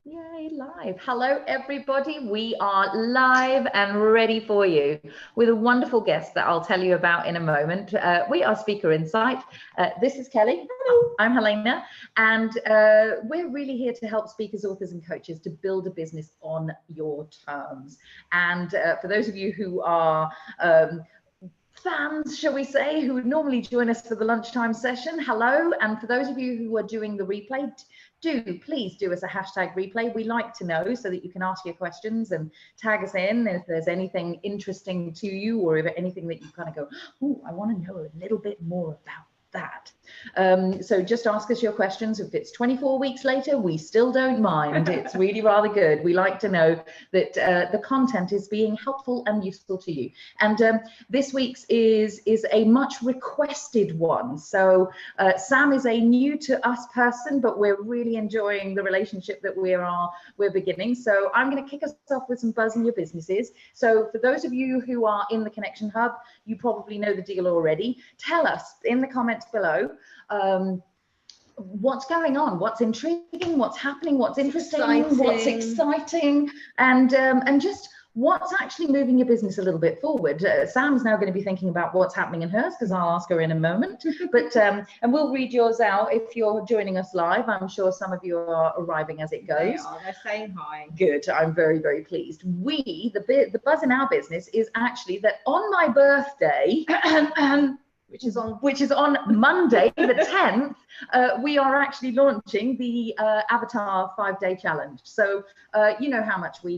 Yay, live. Hello, everybody. We are live and ready for you with a wonderful guest that I'll tell you about in a moment. We are Speaker Insight. This is Kelly. Hello. I'm Helena. And we're really here to help speakers, authors, and coaches to build a business on your terms. And for those of you who are fans, shall we say, who would normally join us for the lunchtime session, hello. And for those of you who are doing the replay, please do us a hashtag replay. We like to know so that you can ask your questions and tag us in if there's anything interesting to you, or if anything that you kind of go, oh, I want to know a little bit more about that. So just ask us your questions. If it's 24 weeks later, we still don't mind. It's really rather good. We like to know that the content is being helpful and useful to you. And this week's is a much requested one. So Sam is a new to us person, but we're really enjoying the relationship that we're beginning. So I'm going to kick us off with some buzz in your businesses. So for those of you who are in the Connection Hub, you probably know the deal already. Tell us in the comments below what's going on, what's intriguing, what's happening, what's interesting, what's exciting, and just what's actually moving your business a little bit forward. Sam's now going to be thinking about what's happening in hers, because I'll ask her in a moment. But and we'll read yours out if you're joining us live. I'm sure some of you are arriving as it goes. They're saying hi. Good. I'm very, very pleased. The buzz in our business is actually that on my birthday, which is on Monday the 10th, we are actually launching the Avatar 5-day challenge. So you know how much we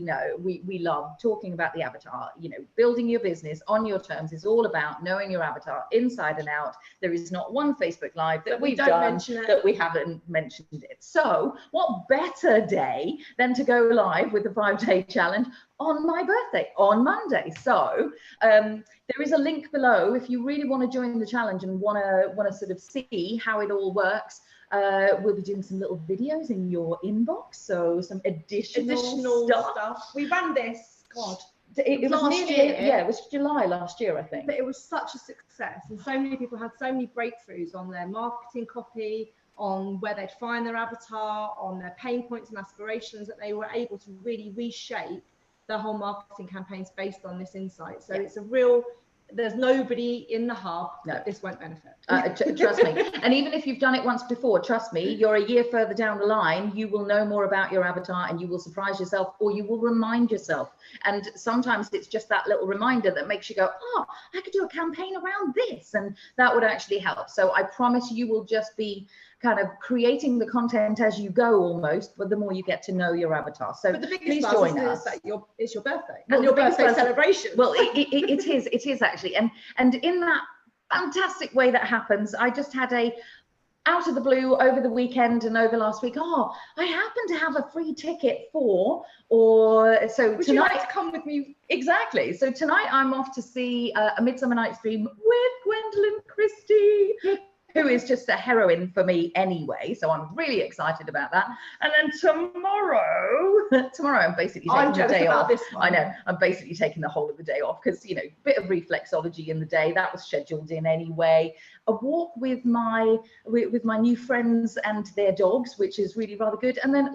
love talking about the avatar. You know, building your business on your terms is all about knowing your avatar inside and out. There is not one Facebook Live that we've done that we haven't mentioned it. So what better day than to go live with the 5-day challenge on my birthday, on Monday. So there is a link below if you really want to join the challenge and want to sort of see how it all works. We'll be doing some little videos in your inbox, so some additional stuff. We ran this, God, it was last year. Yeah, it was July last year, I think. But it was such a success, and so many people had so many breakthroughs on their marketing copy, on where they'd find their avatar, on their pain points and aspirations, that they were able to really reshape their whole marketing campaigns based on this insight. So it's a real, there's nobody in the hub that this won't benefit. Trust me. And even if you've done it once before, trust me, you're a year further down the line, you will know more about your avatar and you will surprise yourself, or you will remind yourself. And sometimes it's just that little reminder that makes you go, oh, I could do a campaign around this, and that would actually help. So I promise you will just be kind of creating the content as you go almost, but the more you get to know your avatar. So but the biggest please join us. Is that it's your birthday, well, and your birthday celebration. Well, it is actually, and in that fantastic way that happens, I just had a out of the blue over the weekend and over last week. Oh, I happen to have a free ticket for, or so would tonight. You like to come with me? Exactly. So tonight I'm off to see A Midsummer Night's Dream with Gwendolyn Christie, who is just a heroine for me anyway. So I'm really excited about that. And then tomorrow I'm basically taking the day off. This one. I know, I'm basically taking the whole of the day off because, you know, bit of reflexology in the day, that was scheduled in anyway. A walk with my new friends and their dogs, which is really rather good. And then,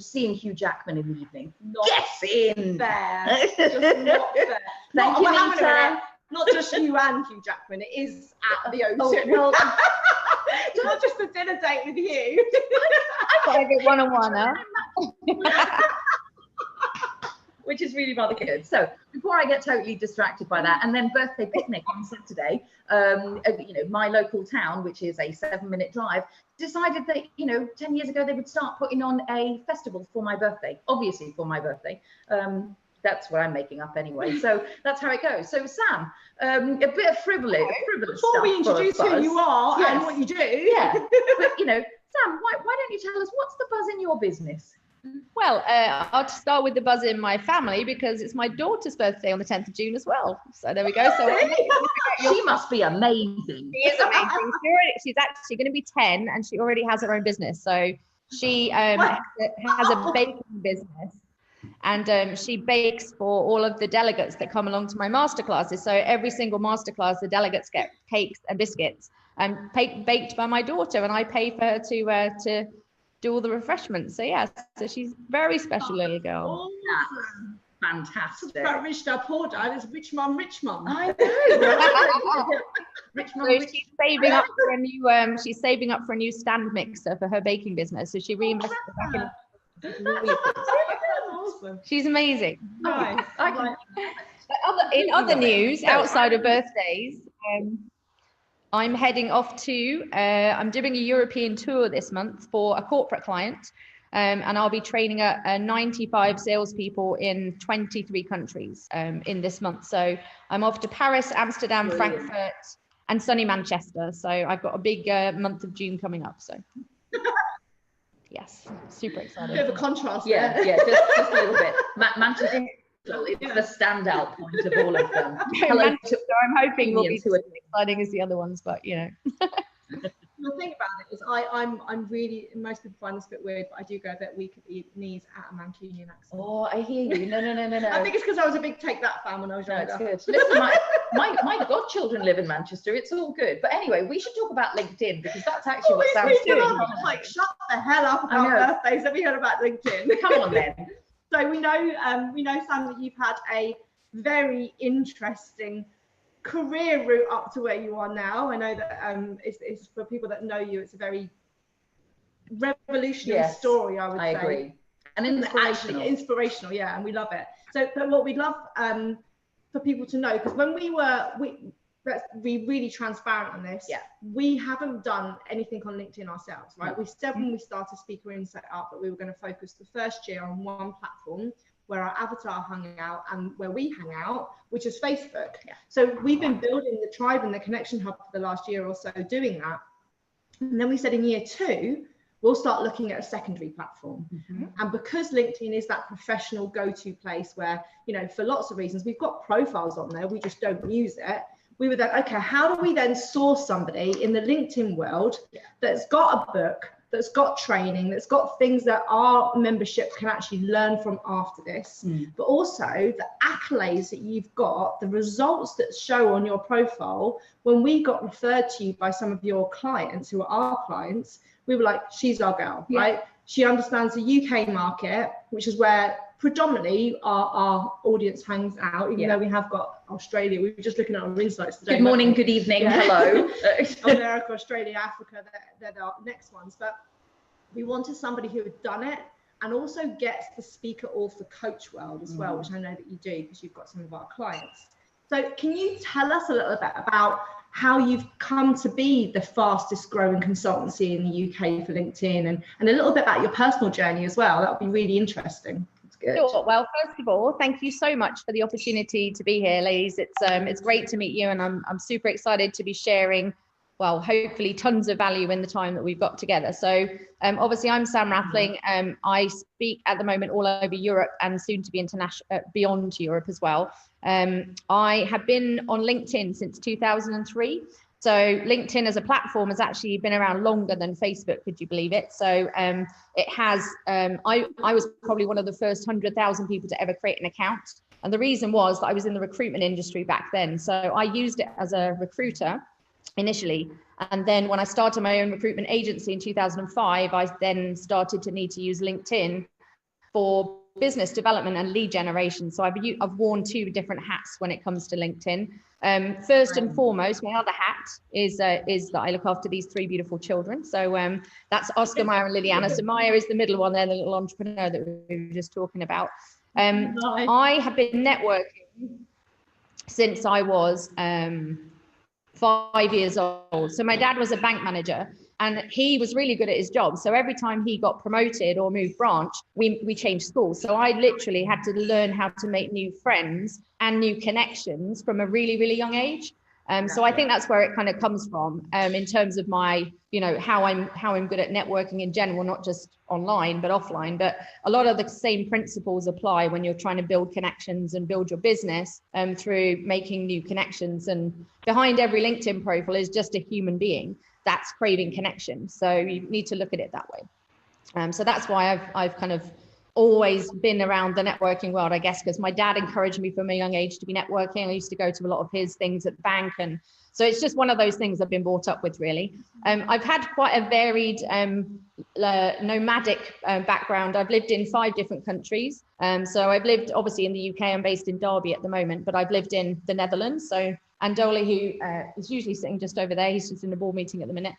seeing Hugh Jackman in the evening. Not Get in! Fair. Just not fair. Thank you, Nita. Not just you and Hugh Jackman, it is at the O2. Oh, well, it's not just a dinner date with you. I got a bit one-on-one now. Which is really rather good. So before I get totally distracted by that, and then birthday picnic on Saturday, you know, my local town, which is a 7-minute drive, decided that, you know, 10 years ago they would start putting on a festival for my birthday, obviously for my birthday. That's what I'm making up anyway. So that's how it goes. So Sam, a bit of frivolous Before stuff we introduce who you are and what you do. Yeah, but you know, Sam, why don't you tell us what's the buzz in your business? Well, I'll start with the buzz in my family because it's my daughter's birthday on the 10th of June as well. So there we go. So she must be amazing. She is amazing. She's actually going to be 10 and she already has her own business. So she has a baking business. And she bakes for all of the delegates that come along to my masterclasses. So every single masterclass, the delegates get cakes and biscuits baked by my daughter, and I pay for her to do all the refreshments. So yeah, so she's very special little girl. Awesome. Fantastic. It's about rich dad, poor dad. It's rich mum, rich mum. I know. Rich mum, So rich she's saving up for a new she's saving up for a new stand mixer for her baking business. So she reinvested back in. Awesome. She's amazing. Nice. But in other news, outside of birthdays, I'm heading off to, I'm doing a European tour this month for a corporate client, and I'll be training 95 salespeople in 23 countries in this month. So I'm off to Paris, Amsterdam, Brilliant. Frankfurt, and sunny Manchester. So I've got a big month of June coming up. So yes, super excited. Bit of a contrast. Yeah, just a little bit. Manchester is the standout point of all of them. Manchester, I'm hoping will be who are as exciting as the other ones, but you know. The thing about it is I'm really, most people find this a bit weird, but I do go a bit weak at the knees at a Mancunian accent. Oh, I hear you. No. I think it's because I was a big Take That fan when I was No, younger. it's good. Listen, my godchildren live in Manchester. It's all good. But anyway, we should talk about LinkedIn, because that's actually what Sam's doing. Like, shut the hell up about birthdays. Have you heard about LinkedIn? Come on then. So we know, Sam, that you've had a very interesting career route up to where you are now. I know that it's for people that know you, it's a very revolutionary story, I would say. I agree. And inspirational, yeah, and we love it. So, but what we'd love for people to know, because when let's be really transparent on this. Yeah. We haven't done anything on LinkedIn ourselves, right? We said when we started Speaker Insight up that we were going to focus the first year on one platform where our avatar hung out and where we hang out, which is Facebook. Yeah. So we've been building the tribe and the connection hub for the last year or so doing that. And then we said in year 2, we'll start looking at a secondary platform. Mm-hmm. And because LinkedIn is that professional go-to place where, you know, for lots of reasons, we've got profiles on there, we just don't use it. We were then, okay, how do we then source somebody in the LinkedIn world that's got a book, that's got training, that's got things that our membership can actually learn from after this, but also the accolades that you've got, the results that show on your profile. When we got referred to you by some of your clients who are our clients, we were like, she's our girl, right? She understands the UK market, which is where predominantly our audience hangs out, even though we have got Australia. We were just looking at our insights today. Good morning, good evening, hello. America, Australia, Africa, they're the next ones. But we wanted somebody who had done it and also gets the speaker author coach world as well, which I know that you do because you've got some of our clients. So can you tell us a little bit about how you've come to be the fastest growing consultancy in the UK for LinkedIn, and a little bit about your personal journey as well? That would be really interesting. Good. Sure. Well, first of all, thank you so much for the opportunity to be here, ladies. It's great to meet you, and I'm super excited to be sharing, well, hopefully tons of value in the time that we've got together. So obviously I'm Sam Rathling. I speak at the moment all over Europe and soon to be international, beyond Europe as well. I have been on LinkedIn since 2003. So LinkedIn as a platform has actually been around longer than Facebook, could you believe it? So it has, I was probably one of the first 100,000 people to ever create an account. And the reason was that I was in the recruitment industry back then. So I used it as a recruiter initially. And then when I started my own recruitment agency in 2005, I then started to need to use LinkedIn for business development and lead generation. So I've worn 2 different hats when it comes to LinkedIn. First and foremost, my other hat is that I look after these 3 beautiful children. So that's Oscar, Maya, and Liliana. So Maya is the middle one there, the little entrepreneur that we were just talking about. I have been networking since I was 5 years old. So my dad was a bank manager, and he was really good at his job. So every time he got promoted or moved branch, we changed schools. So I literally had to learn how to make new friends and new connections from a really, really young age. So I think that's where it kind of comes from in terms of my, you know, how I'm good at networking in general, not just online, but offline. But a lot of the same principles apply when you're trying to build connections and build your business through making new connections. And behind every LinkedIn profile is just a human being that's craving connection. So you need to look at it that way. So that's why I've kind of always been around the networking world, I guess, because my dad encouraged me from a young age to be networking. I used to go to a lot of his things at the bank. And so it's just one of those things I've been brought up with, really. I've had quite a varied nomadic background. I've lived in 5 different countries. So I've lived obviously in the UK. I'm based in Derby at the moment, but I've lived in the Netherlands. So Andoli, who is usually sitting just over there, he's just in a board meeting at the minute.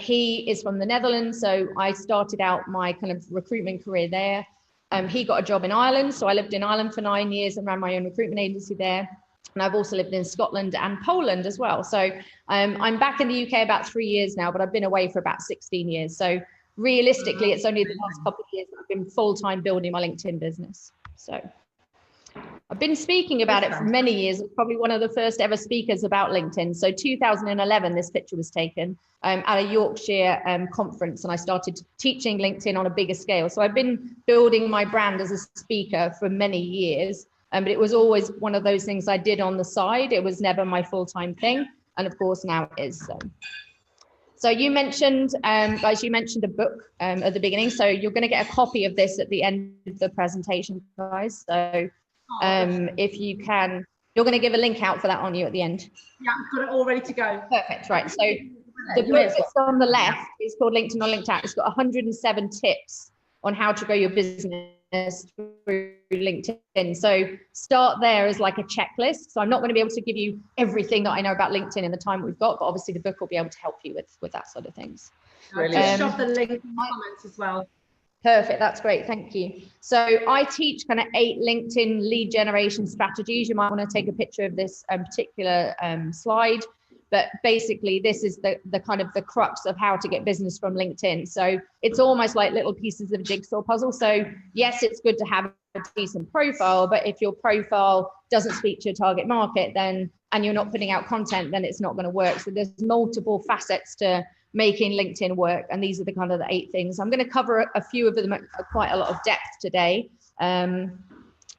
He is from the Netherlands. So I started out my kind of recruitment career there. He got a job in Ireland. So I lived in Ireland for 9 years and ran my own recruitment agency there. And I've also lived in Scotland and Poland as well. So I'm back in the UK about 3 years now, but I've been away for about 16 years. So realistically, it's only the last couple of years that I've been full-time building my LinkedIn business. So I've been speaking about it for many years. I'm probably one of the first ever speakers about LinkedIn. So 2011, this picture was taken at a Yorkshire conference, and I started teaching LinkedIn on a bigger scale. So I've been building my brand as a speaker for many years, but it was always one of those things I did on the side. It was never my full-time thing. And of course, now it is. So you mentioned, guys, you mentioned a book at the beginning. So you're going to get a copy of this at the end of the presentation, guys. So if you can, you're going to give a link out for that, aren't you, at the end? Yeah, I've got it all ready to go. Perfect, right. So the book that's on the left is called LinkedIn or Linked Out. It's got 107 tips on how to grow your business through LinkedIn. So start there as like a checklist. So I'm not going to be able to give you everything that I know about LinkedIn in the time we've got, but obviously the book will be able to help you with that sort of things. I'll just shove the link in the comments as well. Perfect, that's great, thank you. So I teach kind of 8 LinkedIn lead generation strategies. You might want to take a picture of this particular slide, but basically this is the kind of the crux of how to get business from LinkedIn. So it's almost like little pieces of a jigsaw puzzle. So yes, it's good to have a decent profile, but if your profile doesn't speak to your target market, then, and you're not putting out content, then it's not going to work. So there's multiple facets to making LinkedIn work. And these are the kind of the 8 things. I'm going to cover a few of them at quite a lot of depth today.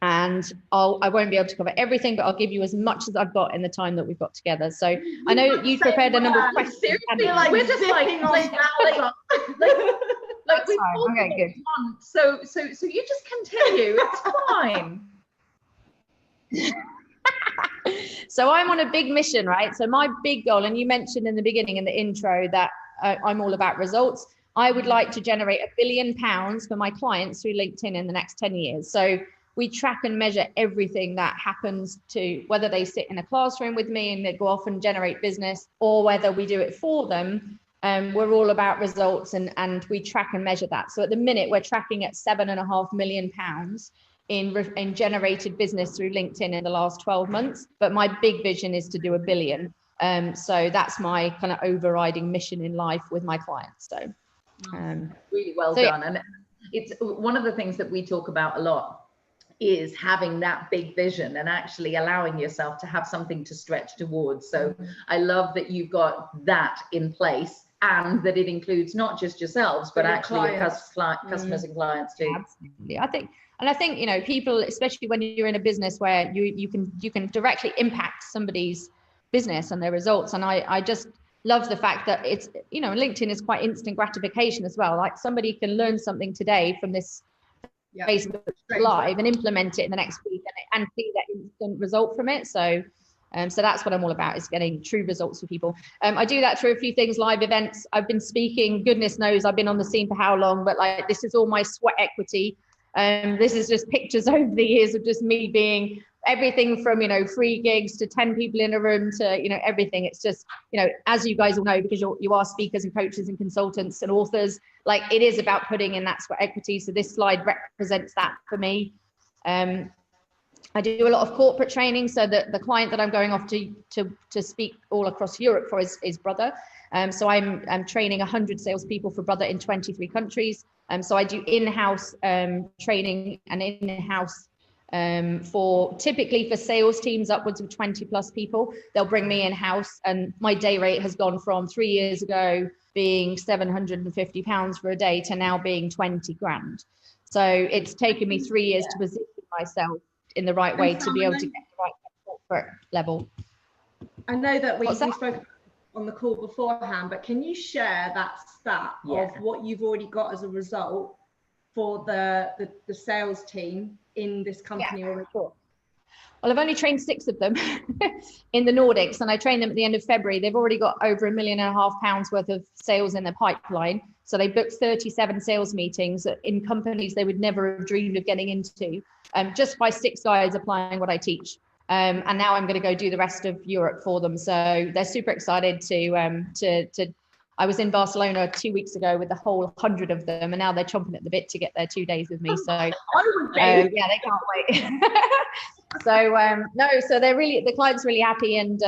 And I won't be able to cover everything, but I'll give you as much as I've got in the time that we've got together. So I know you've prepared a number of questions. Seriously, like, we're just like we've all okay, good. So you just continue. It's fine. So I'm on a big mission, right? So my big goal, and you mentioned in the beginning in the intro that I'm all about results. I would like to generate £1 billion for my clients through LinkedIn in the next 10 years. So we track and measure everything that happens to whether they sit in a classroom with me and they go off and generate business, or whether we do it for them. We're all about results, and we track and measure that. So at the minute, we're tracking at £7.5 million in generated business through LinkedIn in the last 12 months. But my big vision is to do $1 billion. So that's my kind of overriding mission in life with my clients. So really well done. And it's one of the things that we talk about a lot is having that big vision and actually allowing yourself to have something to stretch towards. So I love that you've got that in place, and that it includes not just yourselves, but actually your customers and clients too. Absolutely. I think, you know, people, especially when you're in a business where you can directly impact somebody's business and their results. And I just love the fact that it's, you know, LinkedIn is quite instant gratification as well. Like somebody can learn something today from this Facebook Live and implement it in the next week and see that instant result from it. So that's what I'm all about, is getting true results for people. I do that through a few things, live events. I've been speaking, goodness knows I've been on the scene for how long, but like this is all my sweat equity. This is just pictures over the years of just me being everything from, you know, free gigs to 10 people in a room to, you know, everything. It's just, you know, as you guys all know, because you are speakers and coaches and consultants and authors, like it is about putting in that sweat equity. So this slide represents that for me. I do a lot of corporate training. So the client that I'm going off to speak all across Europe for is Brother. So I'm training 100 salespeople for Brother in 23 countries. So I do in-house training and in-house typically for sales teams upwards of 20 plus people. They'll bring me in-house, and my day rate has gone from 3 years ago being £750 for a day to now being 20 grand. So it's taken me 3 years to position myself in the right way to be able to get the right corporate level. I know that we spoke on the call beforehand, but can you share that stat of what you've already got as a result for the sales team in this company already? Sure. Well, I've only trained 6 of them in the Nordics, and I trained them at the end of February. They've already got over £1.5 million worth of sales in their pipeline. So they booked 37 sales meetings in companies they would never have dreamed of getting into, just by 6 guys applying what I teach. And now I'm going to go do the rest of Europe for them. So they're super excited to I was in Barcelona 2 weeks ago with the whole 100 of them, and now they're chomping at the bit to get their 2 days with me. So yeah, they can't wait. So so they're really, the client's really happy, and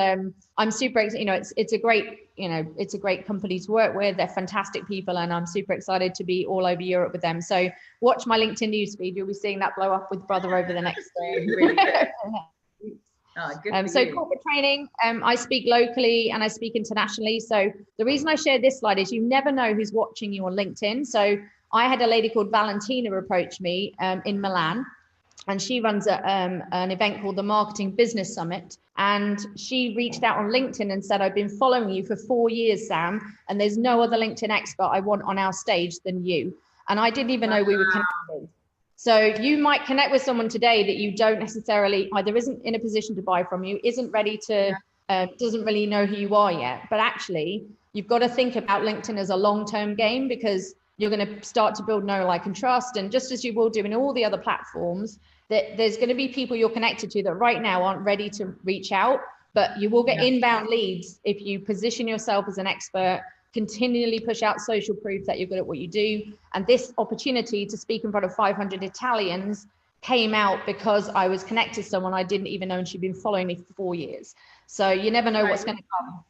I'm super excited. You know, it's a great, you know, it's a great company to work with. They're fantastic people, and I'm super excited to be all over Europe with them. So watch my LinkedIn newsfeed. You'll be seeing that blow up with Brother over the next Really good. So corporate training, I speak locally and I speak internationally. So the reason I shared this slide is you never know who's watching you on LinkedIn. So I had a lady called Valentina approach me in Milan, and she runs an event called the Marketing Business Summit. And she reached out on LinkedIn and said, I've been following you for 4 years, Sam, and there's no other LinkedIn expert I want on our stage than you. And I didn't even know we were connected. So you might connect with someone today that you don't necessarily either isn't in a position to buy from you, isn't ready to, doesn't really know who you are yet. But actually, you've got to think about LinkedIn as a long-term game, because you're going to start to build know, like, and trust. And just as you will do in all the other platforms, that there's going to be people you're connected to that right now aren't ready to reach out, but you will get inbound leads if you position yourself as an expert, continually push out social proof that you're good at what you do. And this opportunity to speak in front of 500 Italians came out because I was connected to someone I didn't even know, and she'd been following me for 4 years. So you never know what's going to come.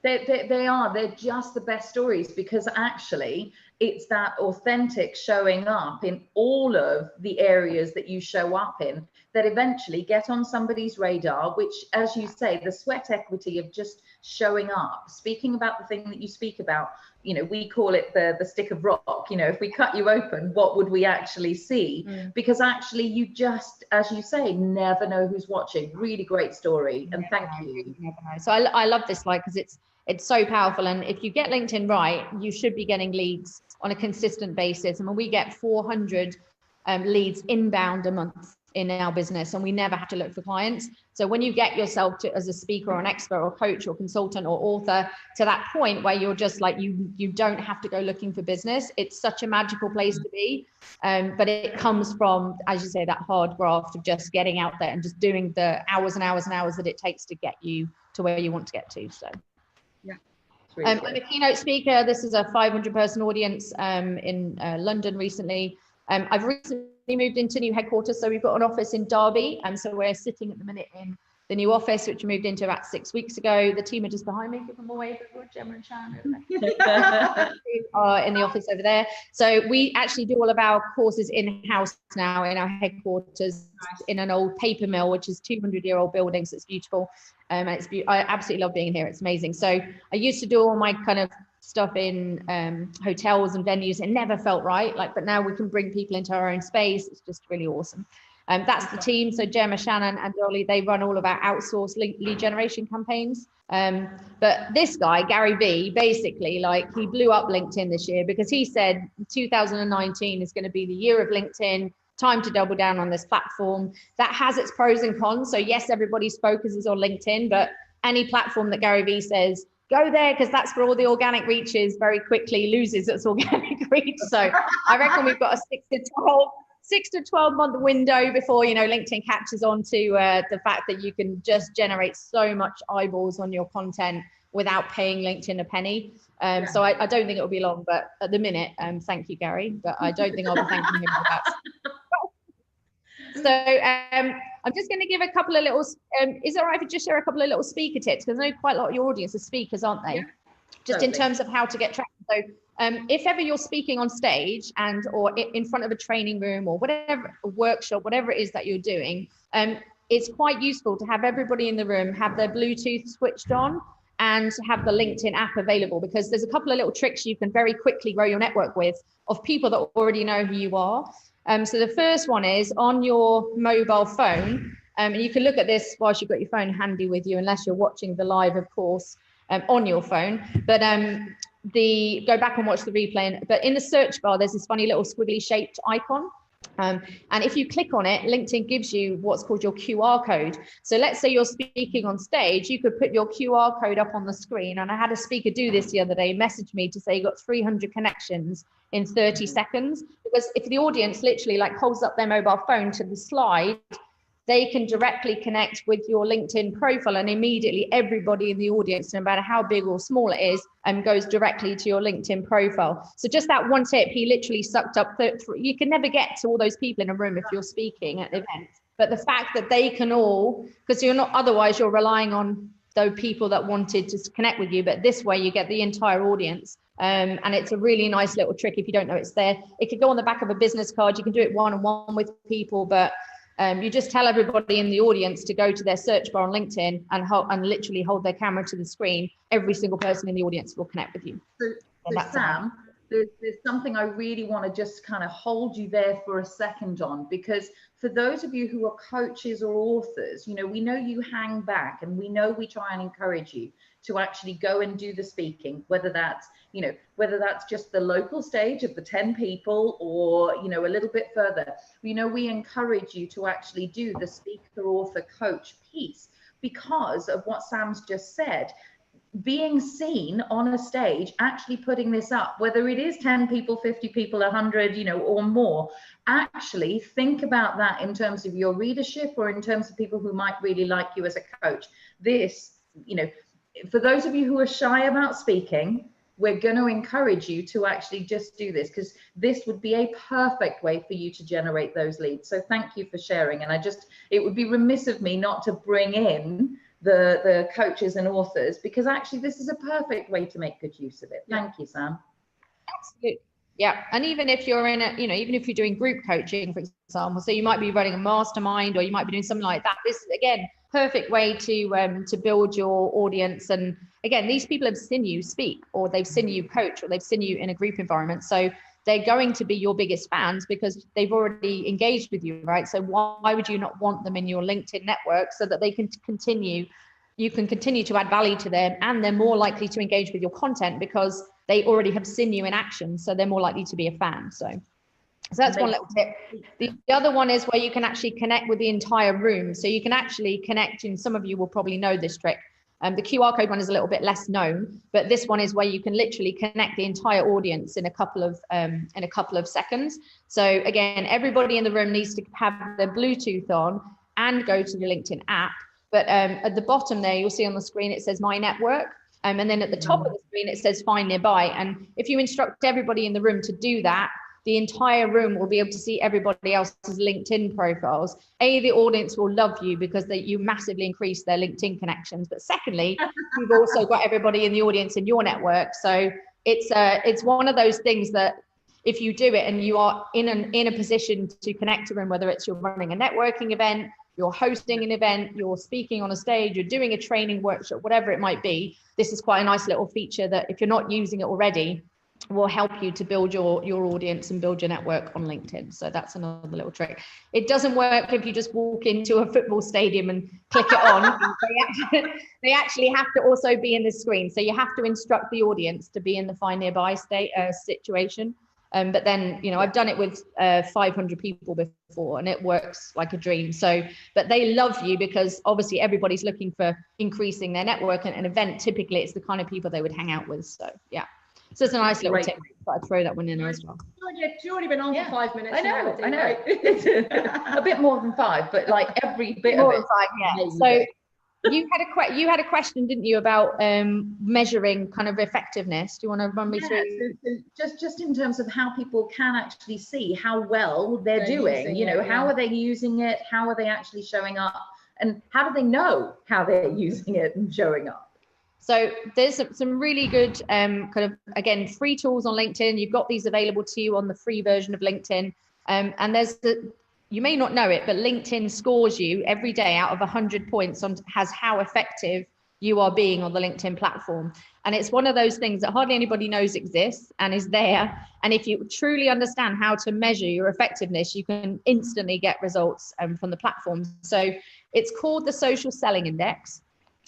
They're just the best stories, because actually it's that authentic showing up in all of the areas that you show up in that eventually get on somebody's radar, which, as you say, the sweat equity of just showing up, speaking about the thing that you speak about, you know, we call it the stick of rock. You know, if we cut you open, what would we actually see? Because actually you just, as you say, never know who's watching. Really great story, and thank you. So I love this slide because it's so powerful. And if you get LinkedIn right, you should be getting leads on a consistent basis. I mean, we get 400 leads inbound a month in our business, and we never have to look for clients. So when you get yourself to, as a speaker or an expert or coach or consultant or author, to that point where you're just like, you don't have to go looking for business, it's such a magical place to be. But it comes from, as you say, that hard graft of just getting out there and just doing the hours and hours and hours that it takes to get you to where you want to get to. So I'm a keynote speaker. This is a 500-person audience in London recently. I've recently moved into new headquarters, so we've got an office in Derby, and so we're sitting at the minute in the new office, which we moved into about 6 weeks ago. The team are just behind me. Give them away, Gemma and Shannon are in the office over there. So we actually do all of our courses in-house now in our headquarters, in an old paper mill, which is 200-year-old building, so it's beautiful. And I absolutely love being here. It's amazing. So I used to do all my kind of stuff in hotels and venues. It never felt right, but now we can bring people into our own space. It's just really awesome. That's the team. So Gemma, Shannon and Dolly, they run all of our outsourced lead generation campaigns. But this guy, Gary V, basically, he blew up LinkedIn this year because he said 2019 is going to be the year of LinkedIn. Time to double down on this platform. That has its pros and cons. So yes, everybody's focus is on LinkedIn, but any platform that Gary V says, go there, because that's where all the organic reach is, very quickly loses its organic reach. So I reckon we've got a 6 to 12 month window before, LinkedIn catches on to the fact that you can just generate so much eyeballs on your content without paying LinkedIn a penny. So I don't think it will be long, but at the minute, thank you, Gary, but I don't think I'll be thanking him for that. So I'm just going to give a couple of little, is it all right if you just share a couple of little speaker tips? Because I know quite a lot of your audience are speakers, aren't they? Yeah, just totally. In terms of how to get traction. So if ever you're speaking on stage or in front of a training room or whatever, a workshop, whatever it is that you're doing, it's quite useful to have everybody in the room have their Bluetooth switched on and have the LinkedIn app available, because there's a couple of little tricks you can very quickly grow your network with of people that already know who you are. So the first one is on your mobile phone, and you can look at this whilst you've got your phone handy with you, unless you're watching the live, of course, on your phone. But go back and watch the replay. But in the search bar, there's this funny little squiggly shaped icon. And if you click on it, LinkedIn gives you what's called your QR code. So let's say you're speaking on stage, you could put your QR code up on the screen. And I had a speaker do this the other day, message me to say you got 300 connections in 30 seconds. Because if the audience literally like holds up their mobile phone to the slide, they can directly connect with your LinkedIn profile, and immediately everybody in the audience, no matter how big or small it is, goes directly to your LinkedIn profile. So just that one tip, he literally sucked up, you can never get to all those people in a room if you're speaking at an event, but the fact that they can all, because otherwise you're relying on those people that wanted to connect with you, but this way you get the entire audience. And it's a really nice little trick. If you don't know it's there, it could go on the back of a business card. You can do it one-on-one with people, but you just tell everybody in the audience to go to their search bar on LinkedIn and literally hold their camera to the screen. Every single person in the audience will connect with you. So Sam, there's something I really want to just kind of hold you there for a second on, because for those of you who are coaches or authors, we know you hang back, and we know we try and encourage you to actually go and do the speaking, whether that's just the local stage of the 10 people or, a little bit further. We encourage you to actually do the speaker, author, coach piece because of what Sam's just said. Being seen on a stage, actually putting this up, whether it is 10 people, 50 people, 100, or more, actually think about that in terms of your readership or in terms of people who might really like you as a coach. This, for those of you who are shy about speaking, we're going to encourage you to actually just do this, because this would be a perfect way for you to generate those leads. So thank you for sharing. And it would be remiss of me not to bring in the coaches and authors, because actually this is a perfect way to make good use of it. Thank you, Sam. Absolutely. Yeah. And even if you're even if you're doing group coaching, for example, so you might be running a mastermind or you might be doing something like that. This is, again, perfect way to build your audience. And again, these people have seen you speak, or they've seen you coach, or they've seen you in a group environment. So they're going to be your biggest fans because they've already engaged with you, right? So why would you not want them in your LinkedIn network so that they can you can continue to add value to them, and they're more likely to engage with your content because they already have seen you in action. So they're more likely to be a fan. So that's one little tip. The other one is where you can actually connect with the entire room. So you can actually connect, and some of you will probably know this trick. The QR code one is a little bit less known, but this one is where you can literally connect the entire audience in a couple of seconds. So again, everybody in the room needs to have their Bluetooth on and go to the LinkedIn app. But at the bottom there, you'll see on the screen, it says My Network. And then at the top of the screen, it says Find Nearby. And if you instruct everybody in the room to do that, the entire room will be able to see everybody else's LinkedIn profiles. The audience will love you because you massively increase their LinkedIn connections. But secondly, you've also got everybody in the audience in your network. So it's one of those things that if you do it and you are in a position to connect to them, whether it's you're running a networking event, you're hosting an event, you're speaking on a stage, you're doing a training workshop, whatever it might be, this is quite a nice little feature that if you're not using it already, will help you to build your audience and build your network on LinkedIn. So that's another little trick. It doesn't work if you just walk into a football stadium and click it on. They actually have to also be in the screen. So you have to instruct the audience to be in the Find Nearby situation. But then, I've done it with 500 people before, and it works like a dream. So, but they love you because obviously everybody's looking for increasing their network, and an event, typically it's the kind of people they would hang out with. So yeah. So it's a nice little tip. I'd throw that one in there as well. You've already been on for 5 minutes. I know. A bit more than 5, but like every bit more of it. Than 5, yeah. So you had a question, didn't you, about measuring kind of effectiveness? Do you want to run me through? So just in terms of how people can actually see how well they're doing, how are they using it? How are they actually showing up? And how do they know how they're using it and showing up? So there's some really good kind of, again, free tools on LinkedIn. You've got these available to you on the free version of LinkedIn. And you may not know it, but LinkedIn scores you every day out of 100 points on how effective you are being on the LinkedIn platform. And it's one of those things that hardly anybody knows exists and is there. And if you truly understand how to measure your effectiveness, you can instantly get results from the platform. So it's called the Social Selling Index.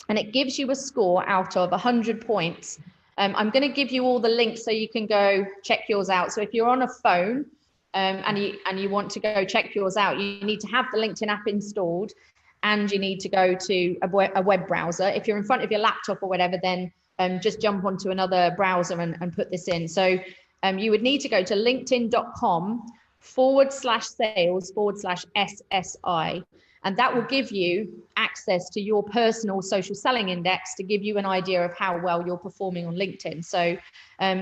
And it gives you a score out of 100 points I'm going to give you all the links so you can go check yours out. So if you're on a phone and you want to go check yours out, you need to have the LinkedIn app installed, and you need to go to a web browser. If you're in front of your laptop or whatever, then just jump onto another browser and put this in. So you would need to go to linkedin.com/sales/SSI. And that will give you access to your personal social selling index to give you an idea of how well you're performing on LinkedIn. So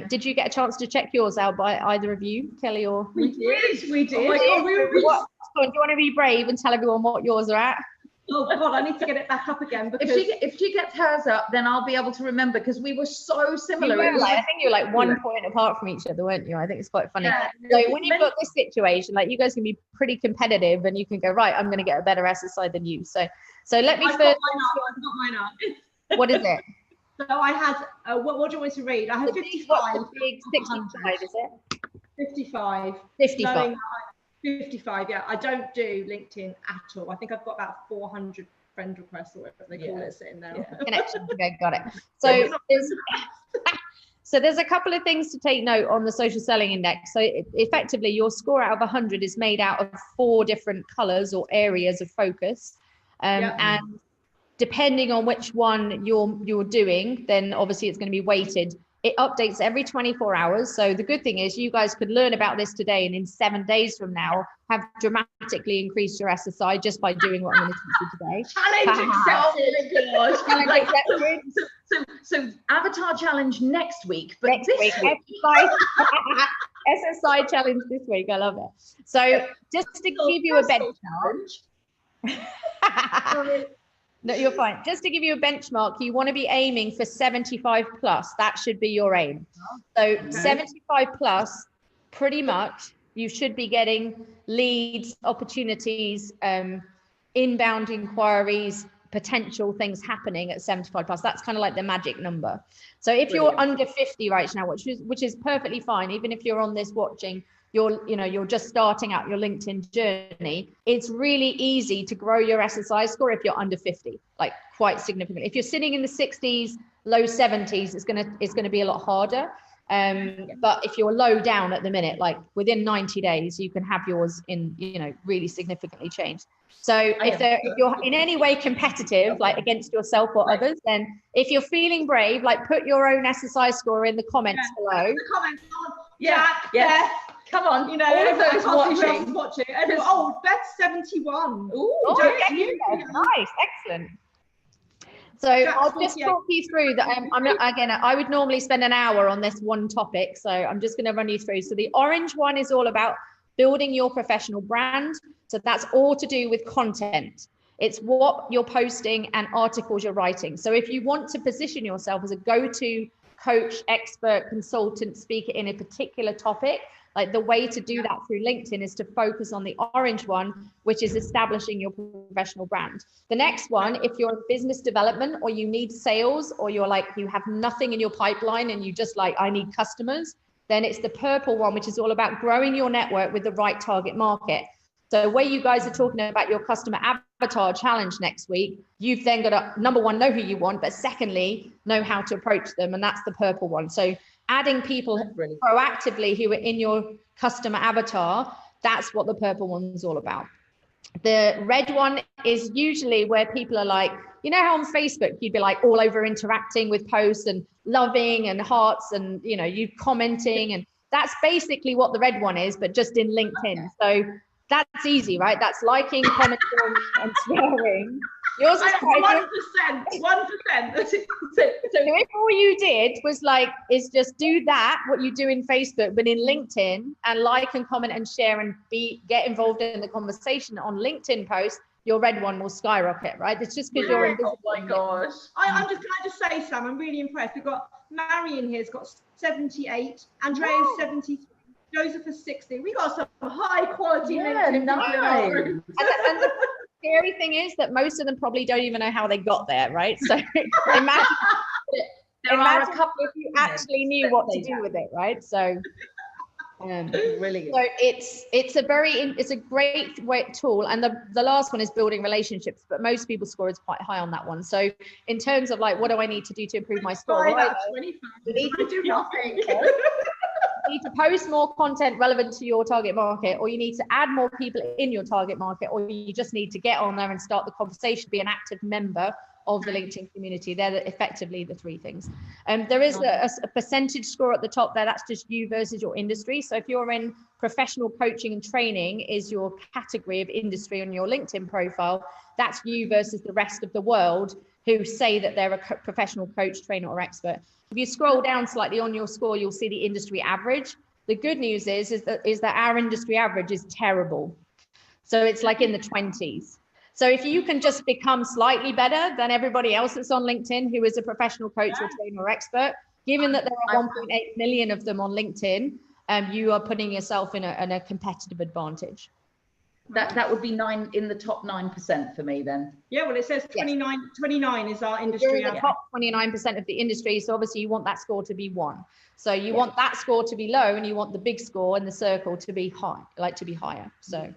did you get a chance to check yours out by either of you, Kelly or? We did. Oh my God, do you want to be brave and tell everyone what yours are at? Oh God, I need to get it back up again, because if she gets hers up, then I'll be able to remember, because we were so similar. I think you're like 1 point apart from each other, weren't you? I think it's quite funny. Yeah. So when you've got this situation, like, you guys can be pretty competitive, and you can go, right, I'm going to get a better SSI than you. So let me I've got mine up. What is it? So I had, what do you want me to read? I had 55. Big 65, is it? 55. 55. 55, yeah. I don't do LinkedIn at all. I think I've got about 400 friend requests, or whatever they call it, sitting there. Yeah. Connection. Okay, got it. So there's a couple of things to take note on the social selling index. So effectively, your score out of 100 is made out of 4 different colors or areas of focus. And depending on which one you're doing, then obviously it's going to be weighted. It updates every 24 hours. So the good thing is you guys could learn about this today, and in 7 days from now have dramatically increased your SSI just by doing what I'm going to teach you today. Challenge accepted. So avatar challenge next week, but next week. SSI challenge this week. I love it. So just to give you a benchmark. No, you're fine. Just to give you a benchmark, you want to be aiming for 75 plus. That should be your aim. So 75 plus, pretty much, you should be getting leads, opportunities, inbound inquiries, potential things happening at 75 plus. That's kind of like the magic number. So if you're under 50 right now, which is perfectly fine, even if you're on this watching, you're just starting out your LinkedIn journey, it's really easy to grow your SSI score if you're under 50, like quite significantly. If you're sitting in the 60s, low 70s, it's gonna be a lot harder. But if you're low down at the minute, like within 90 days, you can have yours really significantly changed. So if you're in any way competitive, like against yourself or others, then if you're feeling brave, like put your own SSI score in the comments below. The comments. Yeah. Come on, all of those watching. Oh, Beth's 71. Ooh, nice, excellent. So I'll just talk you through that. I would normally spend an hour on this one topic, so I'm just going to run you through. So the orange one is all about building your professional brand. So that's all to do with content. It's what you're posting and articles you're writing. So if you want to position yourself as a go-to coach, expert, consultant, speaker in a particular topic, like the way to do that through LinkedIn is to focus on the orange one, which is establishing your professional brand. The next one, if you're in business development or you need sales, or you have nothing in your pipeline and you just I need customers, then it's the purple one, which is all about growing your network with the right target market. So where you guys are talking about your customer avatar challenge next week, you've then got to, number one, know who you want, but secondly, know how to approach them. And that's the purple one. So adding people proactively who are in your customer avatar, that's what the purple one's all about. The red one is usually where people are how on Facebook, you'd be all over interacting with posts and loving and hearts and, you commenting. And that's basically what the red one is, but just in LinkedIn. So that's easy, right? That's liking, commenting, and sharing. Yours is 1%. So if all you did was is just do that, what you do in Facebook, but in LinkedIn, and like and comment and share and get involved in the conversation on LinkedIn posts, your red one will skyrocket, right? It's just because you're invisible. Oh my gosh. Can I just say, Sam, I'm really impressed. We've got Marion here's got 78, Andrea's 73. Joseph is 60. We got some high quality LinkedIn. Nice. And the scary thing is that most of them probably don't even know how they got there, right? So imagine if you actually knew what to do with it, right? So Brilliant. So it's a great tool. And the last one is building relationships, but most people's score is quite high on that one. So in terms of like, what do I need to do to improve my score? I do nothing. You need to post more content relevant to your target market, or you need to add more people in your target market, or you just need to get on there and start the conversation, be an active member of the LinkedIn community. They're effectively the three things. There is a percentage score at the top there. That's just you versus your industry. So if you're in professional coaching and training is your category of industry on your LinkedIn profile, that's you versus the rest of the world who say that they're a professional coach, trainer, or expert. If you scroll down slightly on your score, you'll see the industry average. The good news is that our industry average is terrible. So it's like in the 20s. So if you can just become slightly better than everybody else that's on LinkedIn who is a professional coach or trainer or expert, given that there are 1.8 million of them on LinkedIn, you are putting yourself in a competitive advantage. That would be in the top 9% for me then. Yeah, well, it says 29 is our industry average. Top 29% of the industry. So obviously you want that score to be 1. So you want that score to be low, and you want the big score in the circle to be high, to be higher. So,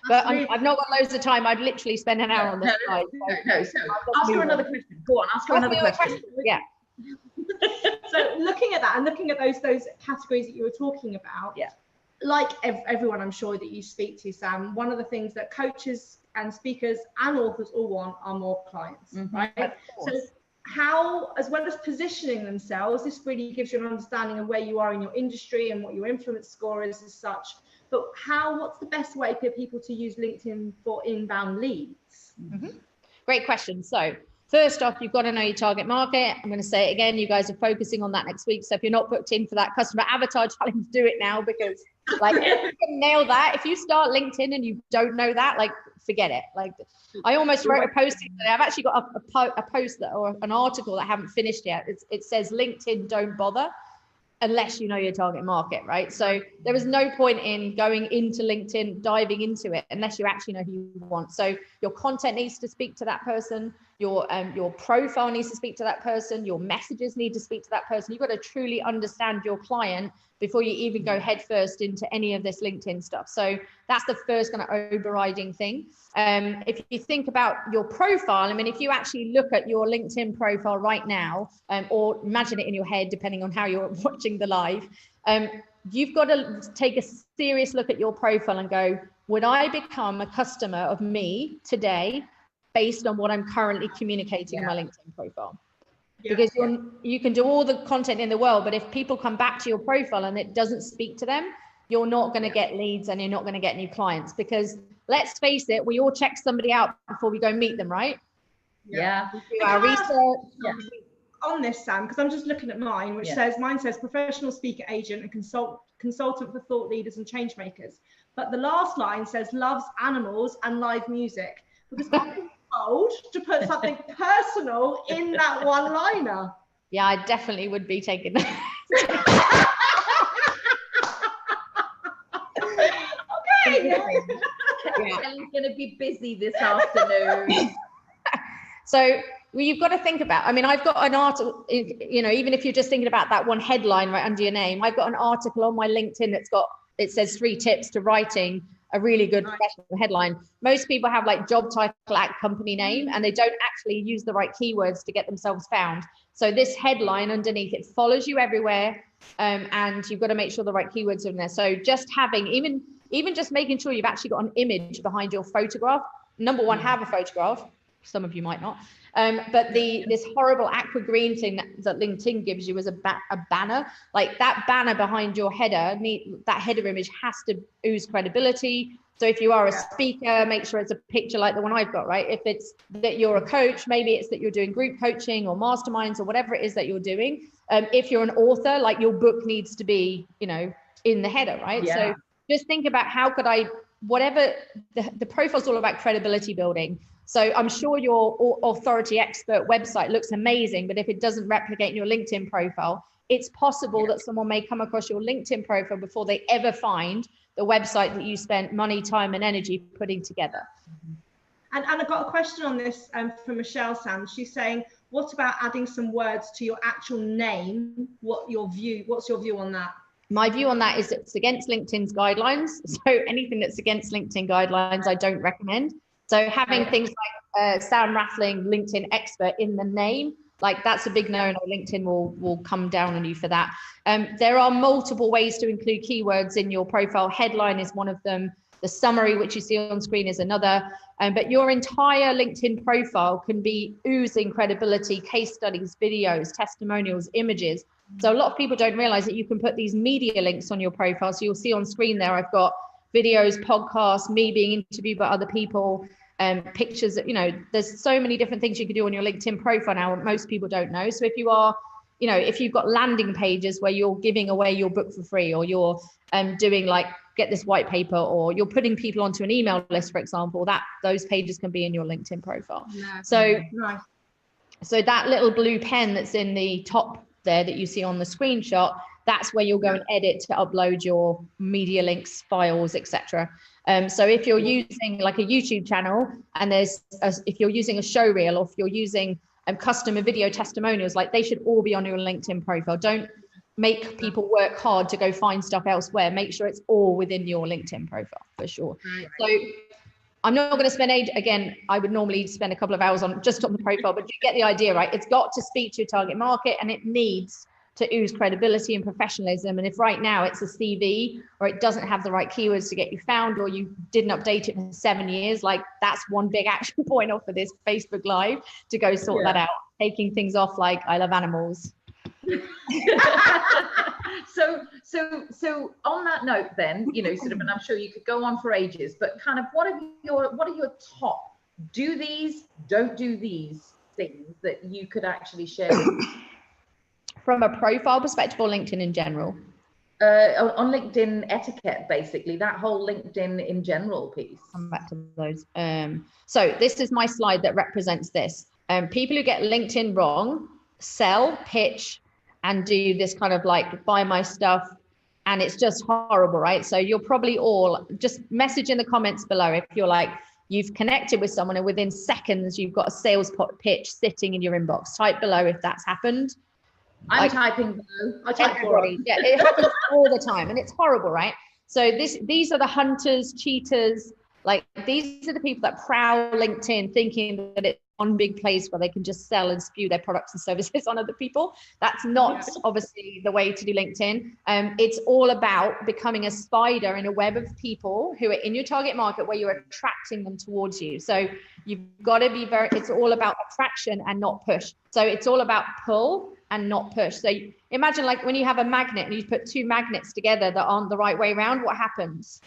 but I've not got loads of time. I'd literally spend an hour on this slide. So ask her another question. Go on, ask her another question. Yeah. So looking at that and looking at those categories that you were talking about, like everyone I'm sure that you speak to, Sam, one of the things that coaches and speakers and authors all want are more clients, right? So how, as well as positioning themselves, this really gives you an understanding of where you are in your industry and what your influence score is as such. But what's the best way for people to use LinkedIn for inbound leads? Great question. So first off, you've got to know your target market. I'm going to say it again, you guys are focusing on that next week. So if you're not booked in for that customer avatar challenge, do it now, because like if you can nail that, if you start LinkedIn and you don't know that, like forget it. Like I almost wrote a post today. I've actually got a post or an article that I haven't finished yet. It says LinkedIn don't bother unless you know your target market, right? So there is no point in going into LinkedIn, diving into it, unless you actually know who you want. So your content needs to speak to that person. Your profile needs to speak to that person. Your messages need to speak to that person. You've got to truly understand your client before you even go headfirst into any of this LinkedIn stuff. So that's the first kind of overriding thing. If you think about your profile, I mean, if you actually look at your LinkedIn profile right now, or imagine it in your head, depending on how you're watching the live, you've got to take a serious look at your profile and go, would I become a customer of me today based on what I'm currently communicating in my LinkedIn profile? Because you can do all the content in the world, but if people come back to your profile and it doesn't speak to them, you're not going to get leads and you're not going to get new clients. Because let's face it, we all check somebody out before we go meet them, right? Yeah. We do our research. On this, Sam, because I'm just looking at mine, which says professional speaker, agent, and consultant for thought leaders and change makers. But the last line says loves animals and live music. Because I'm told to put something personal in that one-liner. Yeah, I definitely would be taking that. Okay. Kelly's going to be busy this afternoon. So you've got to think about, I mean, I've got an article, you know, even if you're just thinking about that one headline right under your name, I've got an article on my LinkedIn it says 3 tips to writing a really good professional headline. Most people have like job title at company name, and they don't actually use the right keywords to get themselves found. So this headline underneath, it follows you everywhere, and you've got to make sure the right keywords are in there. So just having, even just making sure you've actually got an image behind your photograph. Number one, have a photograph. Some of you might not. But this horrible aqua green thing that LinkedIn gives you is a banner. Like that banner behind your header, that header image has to ooze credibility. So if you are a speaker, make sure it's a picture like the one I've got, right? If it's that you're a coach, maybe it's that you're doing group coaching or masterminds or whatever it is that you're doing. If you're an author, like your book needs to be, you know, in the header, right? Yeah. So just think about how could I, whatever, the profile's all about credibility building. So I'm sure your authority expert website looks amazing, but if it doesn't replicate your LinkedIn profile, it's possible that someone may come across your LinkedIn profile before they ever find the website that you spent money, time, and energy putting together. And I've got a question on this from Michelle, Sam. She's saying, what about adding some words to your actual name? What's your view on that? My view on that is it's against LinkedIn's guidelines. So anything that's against LinkedIn guidelines, I don't recommend. So having things like Sam Rathling, LinkedIn expert in the name, like that's a big no-no. LinkedIn will come down on you for that. There are multiple ways to include keywords in your profile. Headline is one of them. The summary, which you see on screen, is another. But your entire LinkedIn profile can be oozing credibility, case studies, videos, testimonials, images. So a lot of people don't realize that you can put these media links on your profile. So you'll see on screen there, I've got videos, podcasts, me being interviewed by other people, pictures. You know, there's so many different things you can do on your LinkedIn profile now, most people don't know. So if you are, you know, if you've got landing pages where you're giving away your book for free, or you're doing like, get this white paper, or you're putting people onto an email list, for example, that those pages can be in your LinkedIn profile. Yeah. So that little blue pen that's in the top there that you see on the screenshot, that's where you'll go and edit to upload your media links, files, etc. So if you're using like a YouTube channel, and if you're using a show reel, or if you're using customer video testimonials, like they should all be on your LinkedIn profile. Don't make people work hard to go find stuff elsewhere. Make sure it's all within your LinkedIn profile for sure. So I'm not going to spend again, I would normally spend a couple of hours on just on the profile, but you get the idea, right? It's got to speak to your target market, and it needs to ooze credibility and professionalism. And if right now it's a CV, or it doesn't have the right keywords to get you found, or you didn't update it for 7 years, like that's one big action point off of this Facebook Live to go sort that out. Taking things off like I love animals. So on that note then, you know, sort of, and I'm sure you could go on for ages, but kind of what are your top do these, don't do these things that you could actually share with from a profile perspective, or LinkedIn in general? On LinkedIn etiquette, basically, that whole LinkedIn in general piece. Come back to those. So this is my slide that represents this. People who get LinkedIn wrong sell, pitch, and do this kind of like buy my stuff, and it's just horrible, right? So you're probably all just message in the comments below if you're like, you've connected with someone and within seconds you've got a sales pitch sitting in your inbox. Type below if that's happened. I'm typing below. I type everybody. Yeah, it happens all the time, and it's horrible, right? So these are the hunters, cheaters. Like these are the people that prowl LinkedIn, thinking that it's one big place where they can just sell and spew their products and services on other people. That's not obviously the way to do LinkedIn. It's all about becoming a spider in a web of people who are in your target market, where you're attracting them towards you. So you've got to be it's all about attraction and not push. So it's all about pull and not push. So imagine like when you have a magnet and you put two magnets together that aren't the right way around, what happens?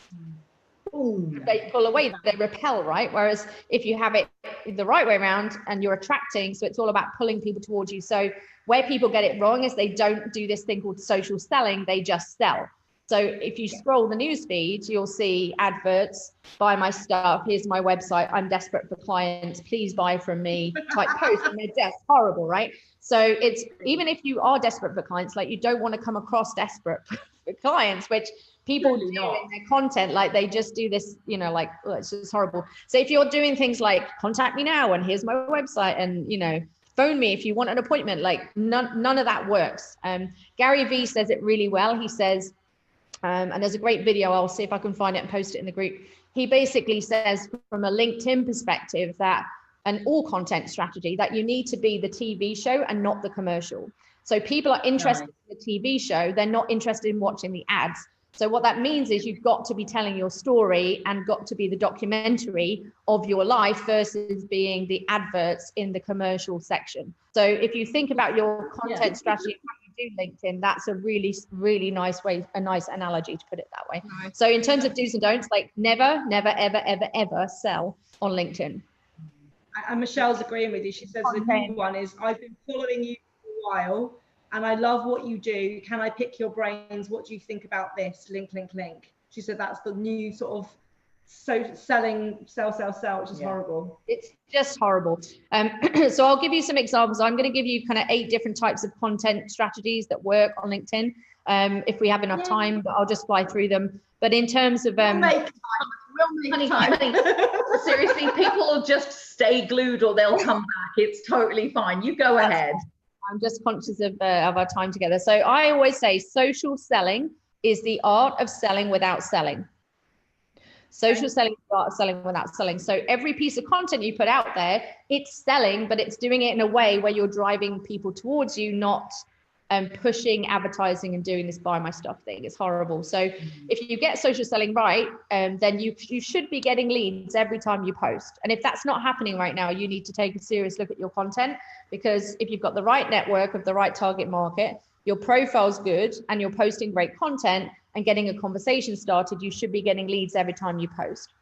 Ooh. They pull away, they repel, right? Whereas if you have it the right way around and you're attracting, so it's all about pulling people towards you. So where people get it wrong is they don't do this thing called social selling, they just sell. So if you scroll the news feed, you'll see adverts, buy my stuff, here's my website, I'm desperate for clients, please buy from me, type posts, and they're just horrible, right? So it's, even if you are desperate for clients, like you don't want to come across desperate for clients, which people do in their content, like they just do this, you know, like, oh, it's just horrible. So if you're doing things like contact me now and here's my website and, you know, phone me if you want an appointment, like none of that works. Gary Vee says it really well. He says, and there's a great video, I'll see if I can find it and post it in the group. He basically says from a LinkedIn perspective that, and all content strategy, that you need to be the TV show and not the commercial. So people are interested in the TV show, they're not interested in watching the ads. So what that means is you've got to be telling your story and got to be the documentary of your life versus being the adverts in the commercial section. So if you think about your content strategy and how you do LinkedIn, that's a really, really nice way, a nice analogy to put it that way. Nice. So in terms of do's and don'ts, like never, never, ever, ever, ever sell on LinkedIn. And Michelle's agreeing with you. She says the new one is, I've been following you for a while and I love what you do. Can I pick your brains? What do you think about this? Link, link, link. She said that's the new sort of selling, sell, which is horrible. It's just horrible. So I'll give you some examples. I'm going to give you kind of 8 different types of content strategies that work on LinkedIn. If we have enough time, but I'll just fly through them. But in terms of we'll make time. Seriously, people will just stay glued or they'll come back. It's totally fine. You go ahead. I'm just conscious of our time together. So I always say social selling is the art of selling without selling. Social selling is the art of selling without selling. So every piece of content you put out there, it's selling, but it's doing it in a way where you're driving people towards you, not pushing advertising and doing this buy my stuff thing. It's horrible. So if you get social selling right, then you should be getting leads every time you post. And if that's not happening right now, you need to take a serious look at your content, because if you've got the right network of the right target market, your profile's good, and you're posting great content and getting a conversation started, you should be getting leads every time you post.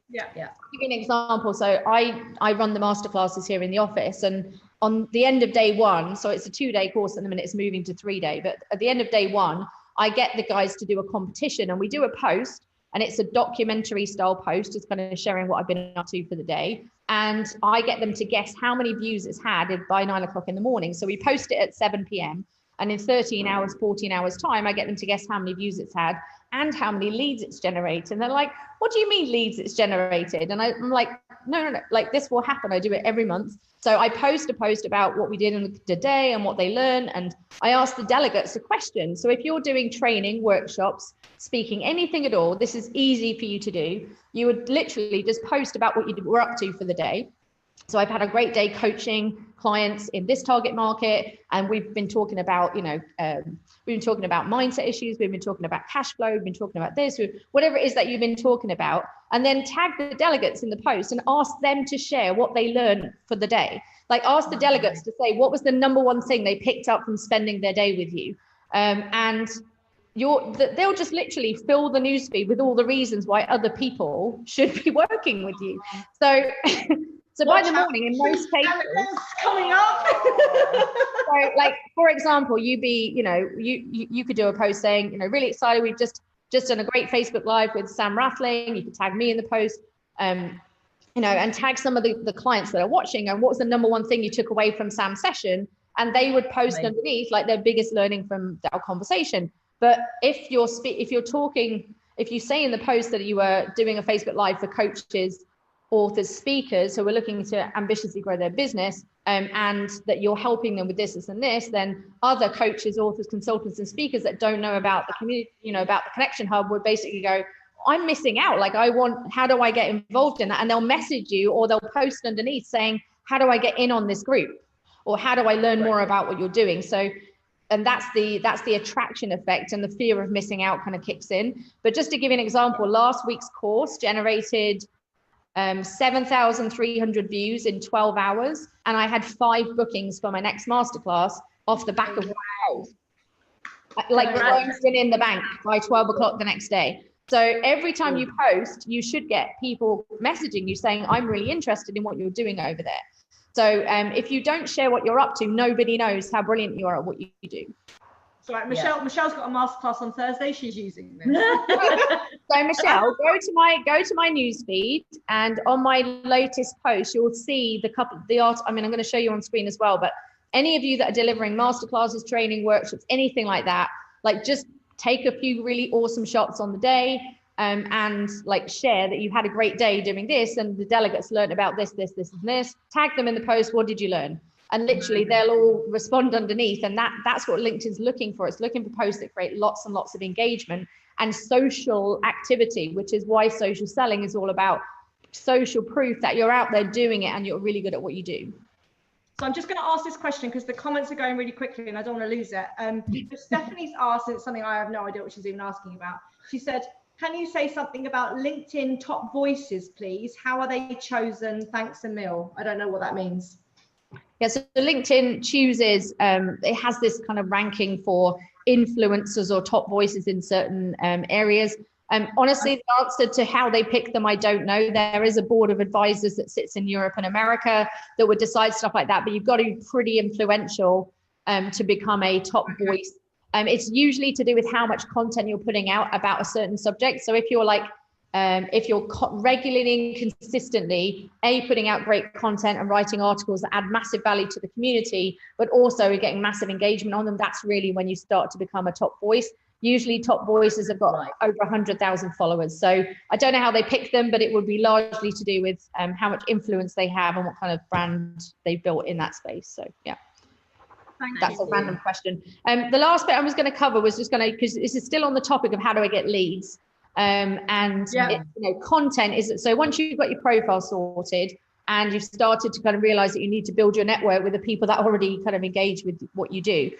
Yeah. I'll give you an example. So I run the masterclasses here in the office, and on the end of day one, so it's a 2-day course at the minute, it's moving to 3-day, but at the end of day one, I get the guys to do a competition, and we do a post, and it's a documentary style post. It's kind of sharing what I've been up to for the day. And I get them to guess how many views it's had by 9 o'clock in the morning. So we post it at 7 p.m. And in 13 hours, 14 hours time, I get them to guess how many views it's had and how many leads it's generated. And they're like, what do you mean leads it's generated? And I'm like, no, like this will happen. I do it every month. So I post a post about what we did in the day and what they learn. And I ask the delegates a question. So if you're doing training, workshops, speaking, anything at all, this is easy for you to do. You would literally just post about what you were up to for the day. So I've had a great day coaching clients in this target market, and we've been talking about, we've been talking about mindset issues, we've been talking about cash flow, we've been talking about this, whatever it is that you've been talking about, and then tag the delegates in the post and ask them to share what they learned for the day. Like ask the delegates to say, what was the number one thing they picked up from spending their day with you? And they'll just literally fill the newsfeed with all the reasons why other people should be working with you. So So by the morning, in most cases, coming up. So, like for example, you could do a post saying, really excited. We've just done a great Facebook Live with Sam Rathling. You could tag me in the post, and tag some of the clients that are watching. And what was the number one thing you took away from Sam's session? And they would post underneath like their biggest learning from our conversation. But if you say in the post that you were doing a Facebook Live for coaches, authors, speakers who are looking to ambitiously grow their business, and that you're helping them with this and this, then other coaches, authors, consultants, and speakers that don't know about the community, about the Connection Hub would basically go, I'm missing out. Like how do I get involved in that? And they'll message you, or they'll post underneath saying, how do I get in on this group? Or how do I learn more about what you're doing? So, and that's the attraction effect, and the fear of missing out kind of kicks in. But just to give you an example, last week's course generated 7,300 views in 12 hours. And I had 5 bookings for my next masterclass off the back of one post. Like phone's been in the bank by 12 o'clock the next day. So every time you post, you should get people messaging you saying, I'm really interested in what you're doing over there. So if you don't share what you're up to, nobody knows how brilliant you are at what you do. So right, Michelle's got a masterclass on Thursday. She's using this. So Michelle, go to my newsfeed, and on my latest post, you'll see the art. I mean, I'm going to show you on screen as well. But any of you that are delivering masterclasses, training, workshops, anything like that, like just take a few really awesome shots on the day, and like share that you had a great day doing this, and the delegates learned about this, and this. Tag them in the post. What did you learn? And literally they'll all respond underneath. And that's what LinkedIn's looking for. It's looking for posts that create lots and lots of engagement and social activity, which is why social selling is all about social proof that you're out there doing it and you're really good at what you do. So I'm just going to ask this question because the comments are going really quickly and I don't want to lose it. Stephanie's asked, and it's something I have no idea what she's even asking about. She said, can you say something about LinkedIn top voices, please? How are they chosen? Thanks, Emil. I don't know what that means. Yeah, so LinkedIn chooses, it has this kind of ranking for influencers or top voices in certain areas. Honestly, the answer to how they pick them, I don't know. There is a board of advisors that sits in Europe and America that would decide stuff like that, but you've got to be pretty influential to become a top voice. It's usually to do with how much content you're putting out about a certain subject. So if you're like, if you're regularly and consistently putting out great content and writing articles that add massive value to the community, but also getting massive engagement on them, that's really when you start to become a top voice. Usually top voices have got over 100,000 followers. So I don't know how they pick them, but it would be largely to do with how much influence they have and what kind of brand they built in that space. So yeah. That's a random question. The last bit I was going to cover was just going to, because this is still on the topic of how do I get leads. Content is, so once you've got your profile sorted and you've started to kind of realize that you need to build your network with the people that already kind of engage with what you do,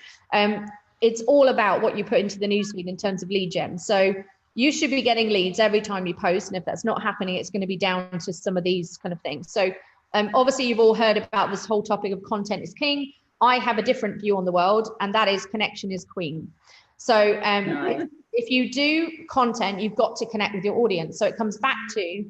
it's all about what you put into the newsfeed in terms of lead gen. So you should be getting leads every time you post, and if that's not happening, it's going to be down to some of these kind of things. So obviously you've all heard about this whole topic of content is king. I have a different view on the world, and that is connection is queen. So if you do content, you've got to connect with your audience. So it comes back to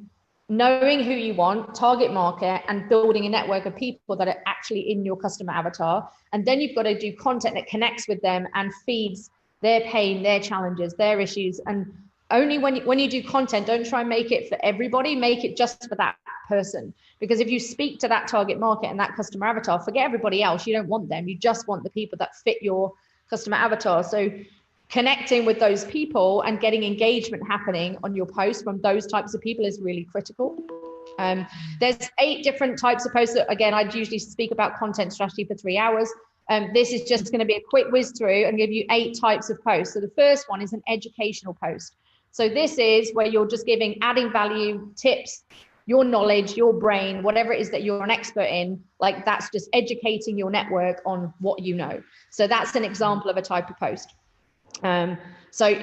knowing who you want, target market, and building a network of people that are actually in your customer avatar. And then you've got to do content that connects with them and feeds their pain, their challenges, their issues. And only when you do content, don't try and make it for everybody, make it just for that person. Because if you speak to that target market and that customer avatar, forget everybody else. You don't want them. You just want the people that fit your customer avatar. So connecting with those people and getting engagement happening on your posts from those types of people is really critical. There's 8 different types of posts that, again, I'd usually speak about content strategy for 3 hours. This is just going to be a quick whiz through and give you 8 types of posts. So the first one is an educational post. So this is where you're just adding value, tips, your knowledge, your brain, whatever it is that you're an expert in, like that's just educating your network on what you know. So that's an example of a type of post. So,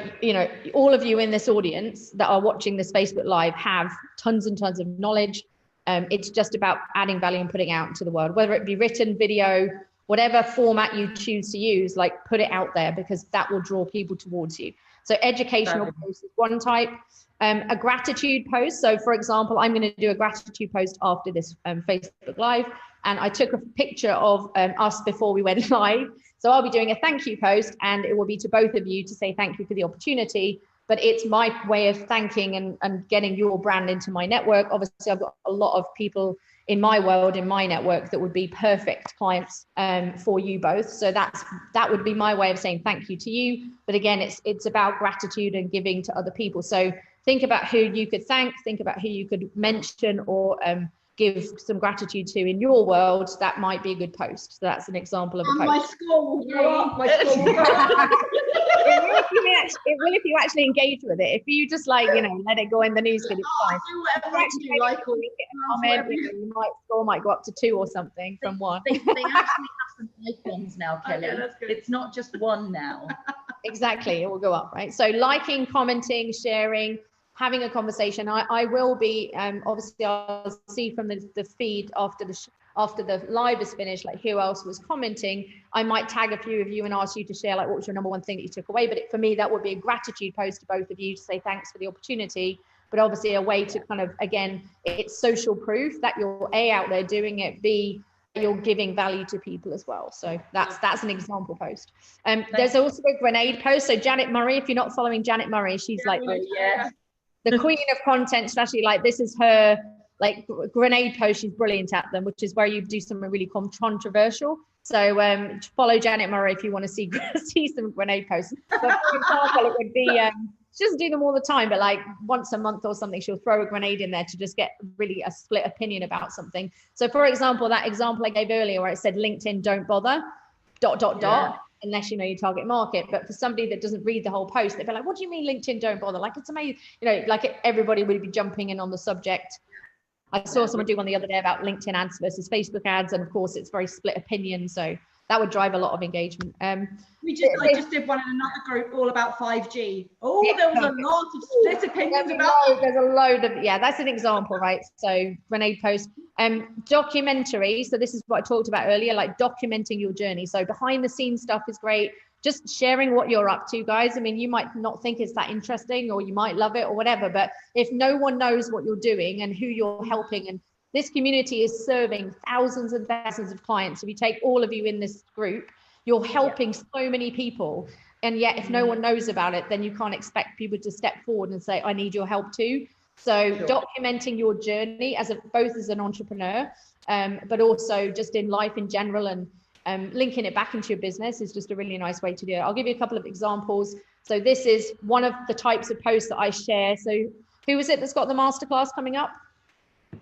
all of you in this audience that are watching this Facebook Live have tons and tons of knowledge. It's just about adding value and putting out into the world, whether it be written, video, whatever format you choose to use, like put it out there, because that will draw people towards you. So educational post is one type. A gratitude post. So for example, I'm going to do a gratitude post after this Facebook Live, and I took a picture of us before we went live. So I'll be doing a thank you post, and it will be to both of you to say thank you for the opportunity. But it's my way of thanking and getting your brand into my network. Obviously, I've got a lot of people in my world, in my network, that would be perfect clients for you both. So that would be my way of saying thank you to you. But again, it's about gratitude and giving to other people. So think about who you could thank, think about who you could mention or give some gratitude to in your world. That might be a good post. So that's an example of a post. My score will go up. My score will go up. It will if you actually engage with it. If you just let it go in the newsfeed, it's fine. Do whatever you like. You might score might go up to 2 or something from 1. They actually have some icons now, Kelly. Okay, that's good. It's not just 1 now. Exactly, it will go up, right? So liking, commenting, sharing, having a conversation. I will be obviously I'll see from the feed after the live is finished, like who else was commenting. I might tag a few of you and ask you to share like what was your number 1 thing that you took away. But for me, that would be a gratitude post to both of you to say thanks for the opportunity. But obviously a way to kind of, again, it's social proof that you're A, out there doing it, B, you're giving value to people as well. So that's an example post. There's also a grenade post. So Janet Murray, if you're not following Janet Murray, she's the queen of content strategy. Like this is her like grenade post. She's brilliant at them, which is where you do something really controversial. So follow Janet Murray if you want to see some grenade posts. But for example, it would be she doesn't do them all the time, but like once a month or something, she'll throw a grenade in there to just get really a split opinion about something. So for example, that example I gave earlier where it said LinkedIn don't bother ... unless you know your target market. But for somebody that doesn't read the whole post, they'd be like, what do you mean LinkedIn don't bother? Like, it's amazing, like everybody would be jumping in on the subject. I saw someone do one the other day about LinkedIn ads versus Facebook ads, and of course it's very split opinion, so that would drive a lot of engagement. I just did one in another group all about 5G. There was a lot of split opinions about. There's a load of, that's an example, right? So grenade post. Documentary. So this is what I talked about earlier, like documenting your journey. So behind the scenes stuff is great. Just sharing what you're up to, guys. I mean, you might not think it's that interesting, or you might love it or whatever, but if no one knows what you're doing and who you're helping, and this community is serving thousands and thousands of clients. If you take all of you in this group, you're helping so many people. And yet if no one knows about it, then you can't expect people to step forward and say, I need your help too. So documenting your journey both as an entrepreneur, but also just in life in general, and linking it back into your business is just a really nice way to do it. I'll give you a couple of examples. So this is one of the types of posts that I share. So who is it that's got the masterclass coming up?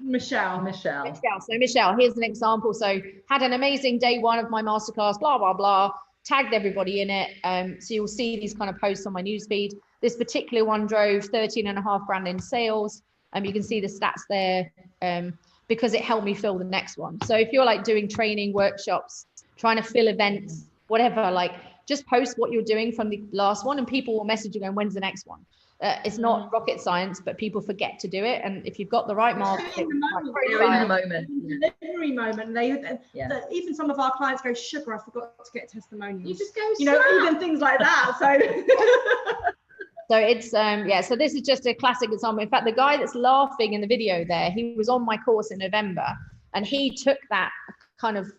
Michelle. So Michelle, here's an example. So had an amazing day one of my masterclass, blah, blah, blah, tagged everybody in it. So you'll see these kind of posts on my newsfeed. This particular one drove 13.5 grand in sales. You can see the stats there because it helped me fill the next one. So if you're like doing training, workshops, trying to fill events, whatever, like just post what you're doing from the last one and people will message you going, when's the next one? It's not rocket science, but people forget to do it. And if you've got the right marketing, delivery moment, even some of our clients go, sugar, I forgot to get testimonials. You just go, even things like that. So it's so this is just a classic example. In fact, the guy that's laughing in the video there, he was on my course in November, and he took that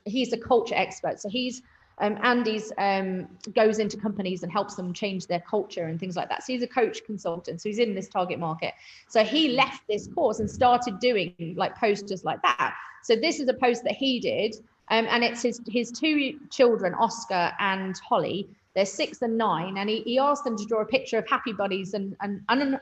he's a culture expert. So he's Andy's goes into companies and helps them change their culture and things like that. So he's a coach consultant. So he's in this target market. So he left this course and started doing like posters like that. So this is a post that he did, and it's his two children, Oscar and Holly. They're 6 and 9, and he asked them to draw a picture of happy bunnies and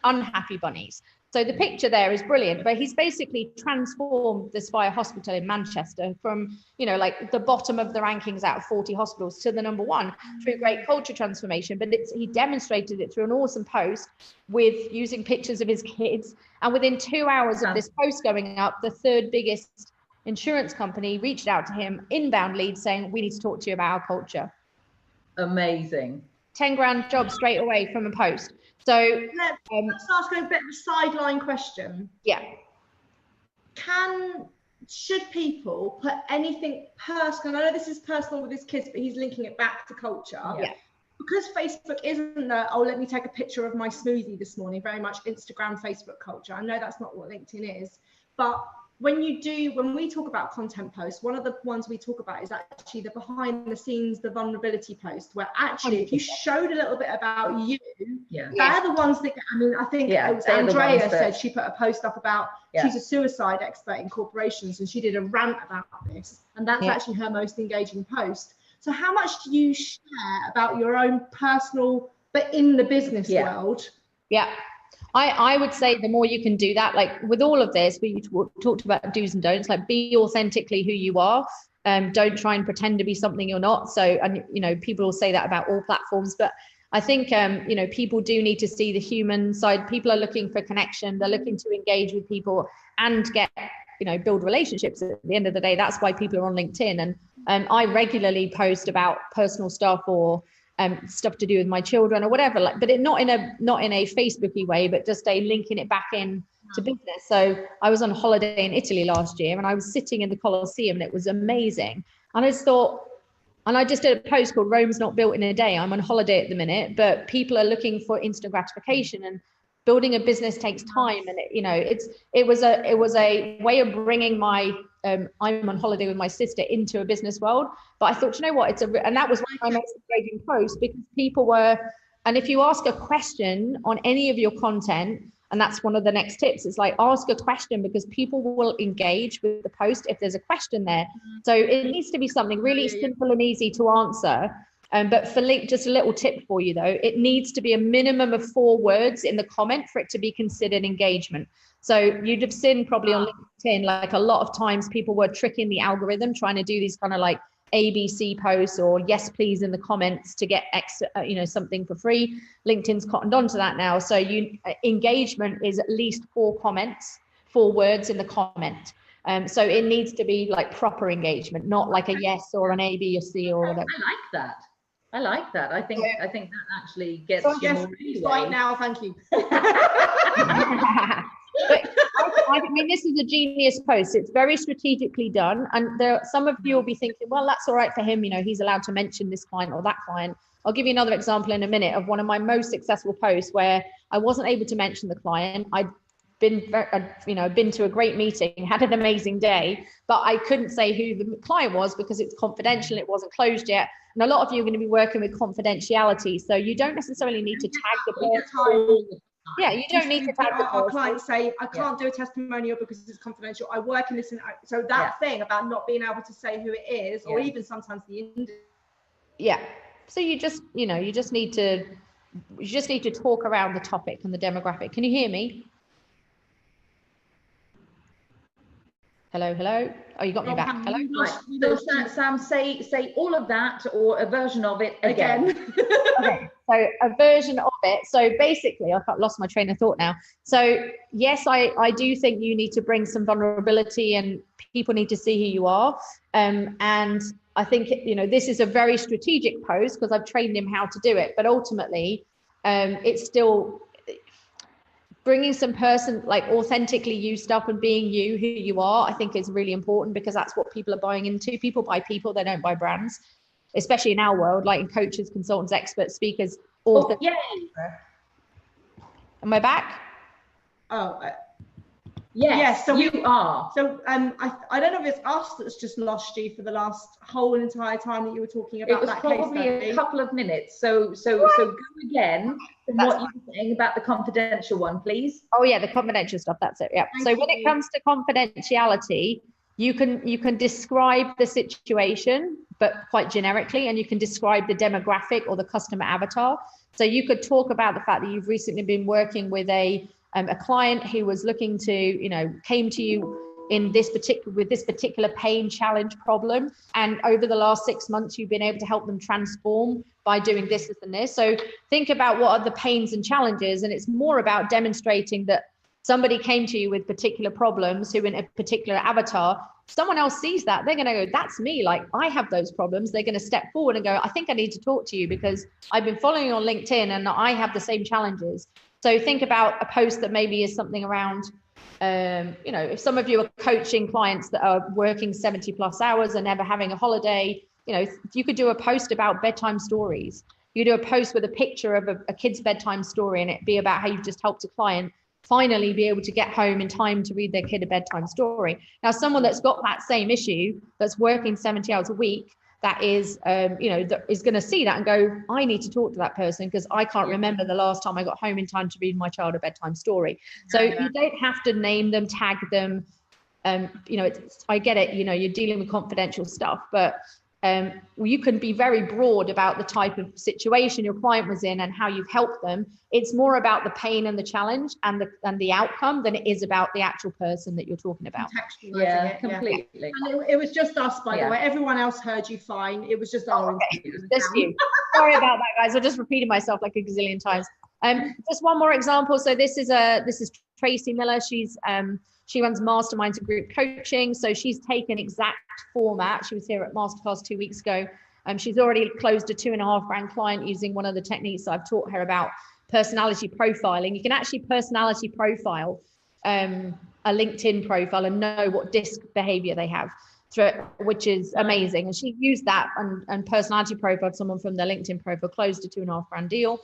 unhappy bunnies. So the picture there is brilliant, but he's basically transformed the Spire Hospital in Manchester from, like the bottom of the rankings out of 40 hospitals to the number 1 through great culture transformation. But he demonstrated it through an awesome post with using pictures of his kids. And within 2 hours of this post going up, the 3rd biggest insurance company reached out to him, inbound lead, saying, we need to talk to you about our culture. Amazing. 10 grand job straight away from a post. So let's ask a bit of a sideline question. Yeah. Should people put anything personal? I know this is personal with his kids, but he's linking it back to culture. Yeah. Because Facebook isn't let me take a picture of my smoothie this morning, very much Instagram, Facebook culture. I know that's not what LinkedIn is, but when we talk about content posts, one of the ones we talk about is actually the behind the scenes, the vulnerability post, where actually if you showed a little bit about you, they're the ones that, I think it was Andrea said she put a post up about, she's a suicide expert in corporations, and she did a rant about this, and that's actually her most engaging post. So how much do you share about your own personal, but in the business world? Yeah. I would say the more you can do that, like with all of this, we talked about do's and don'ts, like be authentically who you are. Don't try and pretend to be something you're not. So, and people will say that about all platforms, but I think, people do need to see the human side. People are looking for connection. They're looking to engage with people and get, build relationships at the end of the day. That's why people are on LinkedIn. And I regularly post about personal stuff or stuff to do with my children or whatever, but not in a Facebooky way, but just linking it back in to business. So I was on holiday in Italy last year, and I was sitting in the Colosseum, and it was amazing. And I just thought, and I just did a post called "Rome's not built in a day." I'm on holiday at the minute, but people are looking for instant gratification, and building a business takes time. And it was a way of bringing my I'm on holiday with my sister into a business world. But I thought, what, and that was one of my most engaging posts, because people were, and if you ask a question on any of your content, and that's one of the next tips, it's like ask a question, because people will engage with the post if there's a question there. So it needs to be something really simple and easy to answer. But for just a little tip for you though, it needs to be a minimum of 4 words in the comment for it to be considered engagement. So you'd have seen probably on LinkedIn, like a lot of times people were tricking the algorithm, trying to do these kind of like ABC posts or yes, please in the comments to get extra, something for free. LinkedIn's cottoned on to that now. So engagement is at least 4 comments, 4 words in the comment. So it needs to be like proper engagement, not like a yes or an A, B, or C or whatever. I like that. I think that actually gets you more right now. Thank you. But I mean, this is a genius post. It's very strategically done. And some of you will be thinking, well, that's all right for him. he's allowed to mention this client or that client. I'll give you another example in a minute of one of my most successful posts where I wasn't able to mention the client. I'd been to a great meeting, had an amazing day, but I couldn't say who the client was because it's confidential. It wasn't closed yet. And a lot of you are going to be working with confidentiality. So you don't necessarily need to tag the person. Yeah, you don't need to tag the person. Our clients say, I can't do a testimonial because it's confidential. I work in this. So that thing about not being able to say who it is, or even sometimes the industry. Yeah. So you just need to talk around the topic and the demographic. Can you hear me? Hello, hello. Oh, you got me back. Hello. Right. So Sam, say all of that or a version of it again. Okay, so a version of it. So basically, I've lost my train of thought now. So yes, I do think you need to bring some vulnerability and people need to see who you are. And I think, you know, this is a very strategic post because I've trained him how to do it. But ultimately, it's still bringing some like authentically you stuff and being you, who you are, I think is really important because that's what people are buying into. People buy people, they don't buy brands, especially in our world, like in coaches, consultants, experts, speakers, authors. Oh, yay. Am I back? Oh, yes, so you are. So I don't know if it's us that's just lost you for the last whole entire time that you were talking about. It was that probably case a couple of minutes. So go again from what you were saying about the confidential one, please. Oh yeah, the confidential stuff. That's it. Yeah. So when it comes to confidentiality, you can describe the situation, but quite generically, and you can describe the demographic or the customer avatar. So you could talk about the fact that you've recently been working with a client who was looking to, you know, came to you in this particular pain, challenge, problem, and over the last 6 months you've been able to help them transform by doing this and this. So think about what are the pains and challenges, and it's more about demonstrating that somebody came to you with particular problems who in a particular avatar, someone else sees that, they're going to go, that's me, like I have those problems. They're going to step forward and go, I think I need to talk to you because I've been following you on LinkedIn and I have the same challenges. So think about a post that maybe is something around, you know, if some of you are coaching clients that are working 70+ hours and never having a holiday, you know, you could do a post about bedtime stories. You do a post with a picture of a kid's bedtime story and it be about how you've just helped a client finally be able to get home in time to read their kid a bedtime story. Now, someone that's got that same issue, that's working 70 hours a week, that is, you know, that is going to see that and go, I need to talk to that person because I can't remember the last time I got home in time to read my child a bedtime story. So you don't have to name them, tag them. You know, I get it, you know, you're dealing with confidential stuff, but you can be very broad about the type of situation your client was in and how you've helped them. It's more about the pain and the challenge and the outcome than it is about the actual person that you're talking about. Yeah, completely. Yeah. And it was just us, by the way. Everyone else heard you fine. It was just our just you. Sorry about that, guys. I just repeated myself like a gazillion times. Just one more example. So this is Tracy Miller. She runs masterminds and group coaching. So she's taken exact format. She was here at Masterclass 2 weeks ago. She's already closed a $2.5 client using one of the techniques that I've taught her about, personality profiling. You can actually personality profile a LinkedIn profile and know what DISC behavior they have, which is amazing. And she used that and personality profiled someone from their LinkedIn profile, closed a $2.5 deal.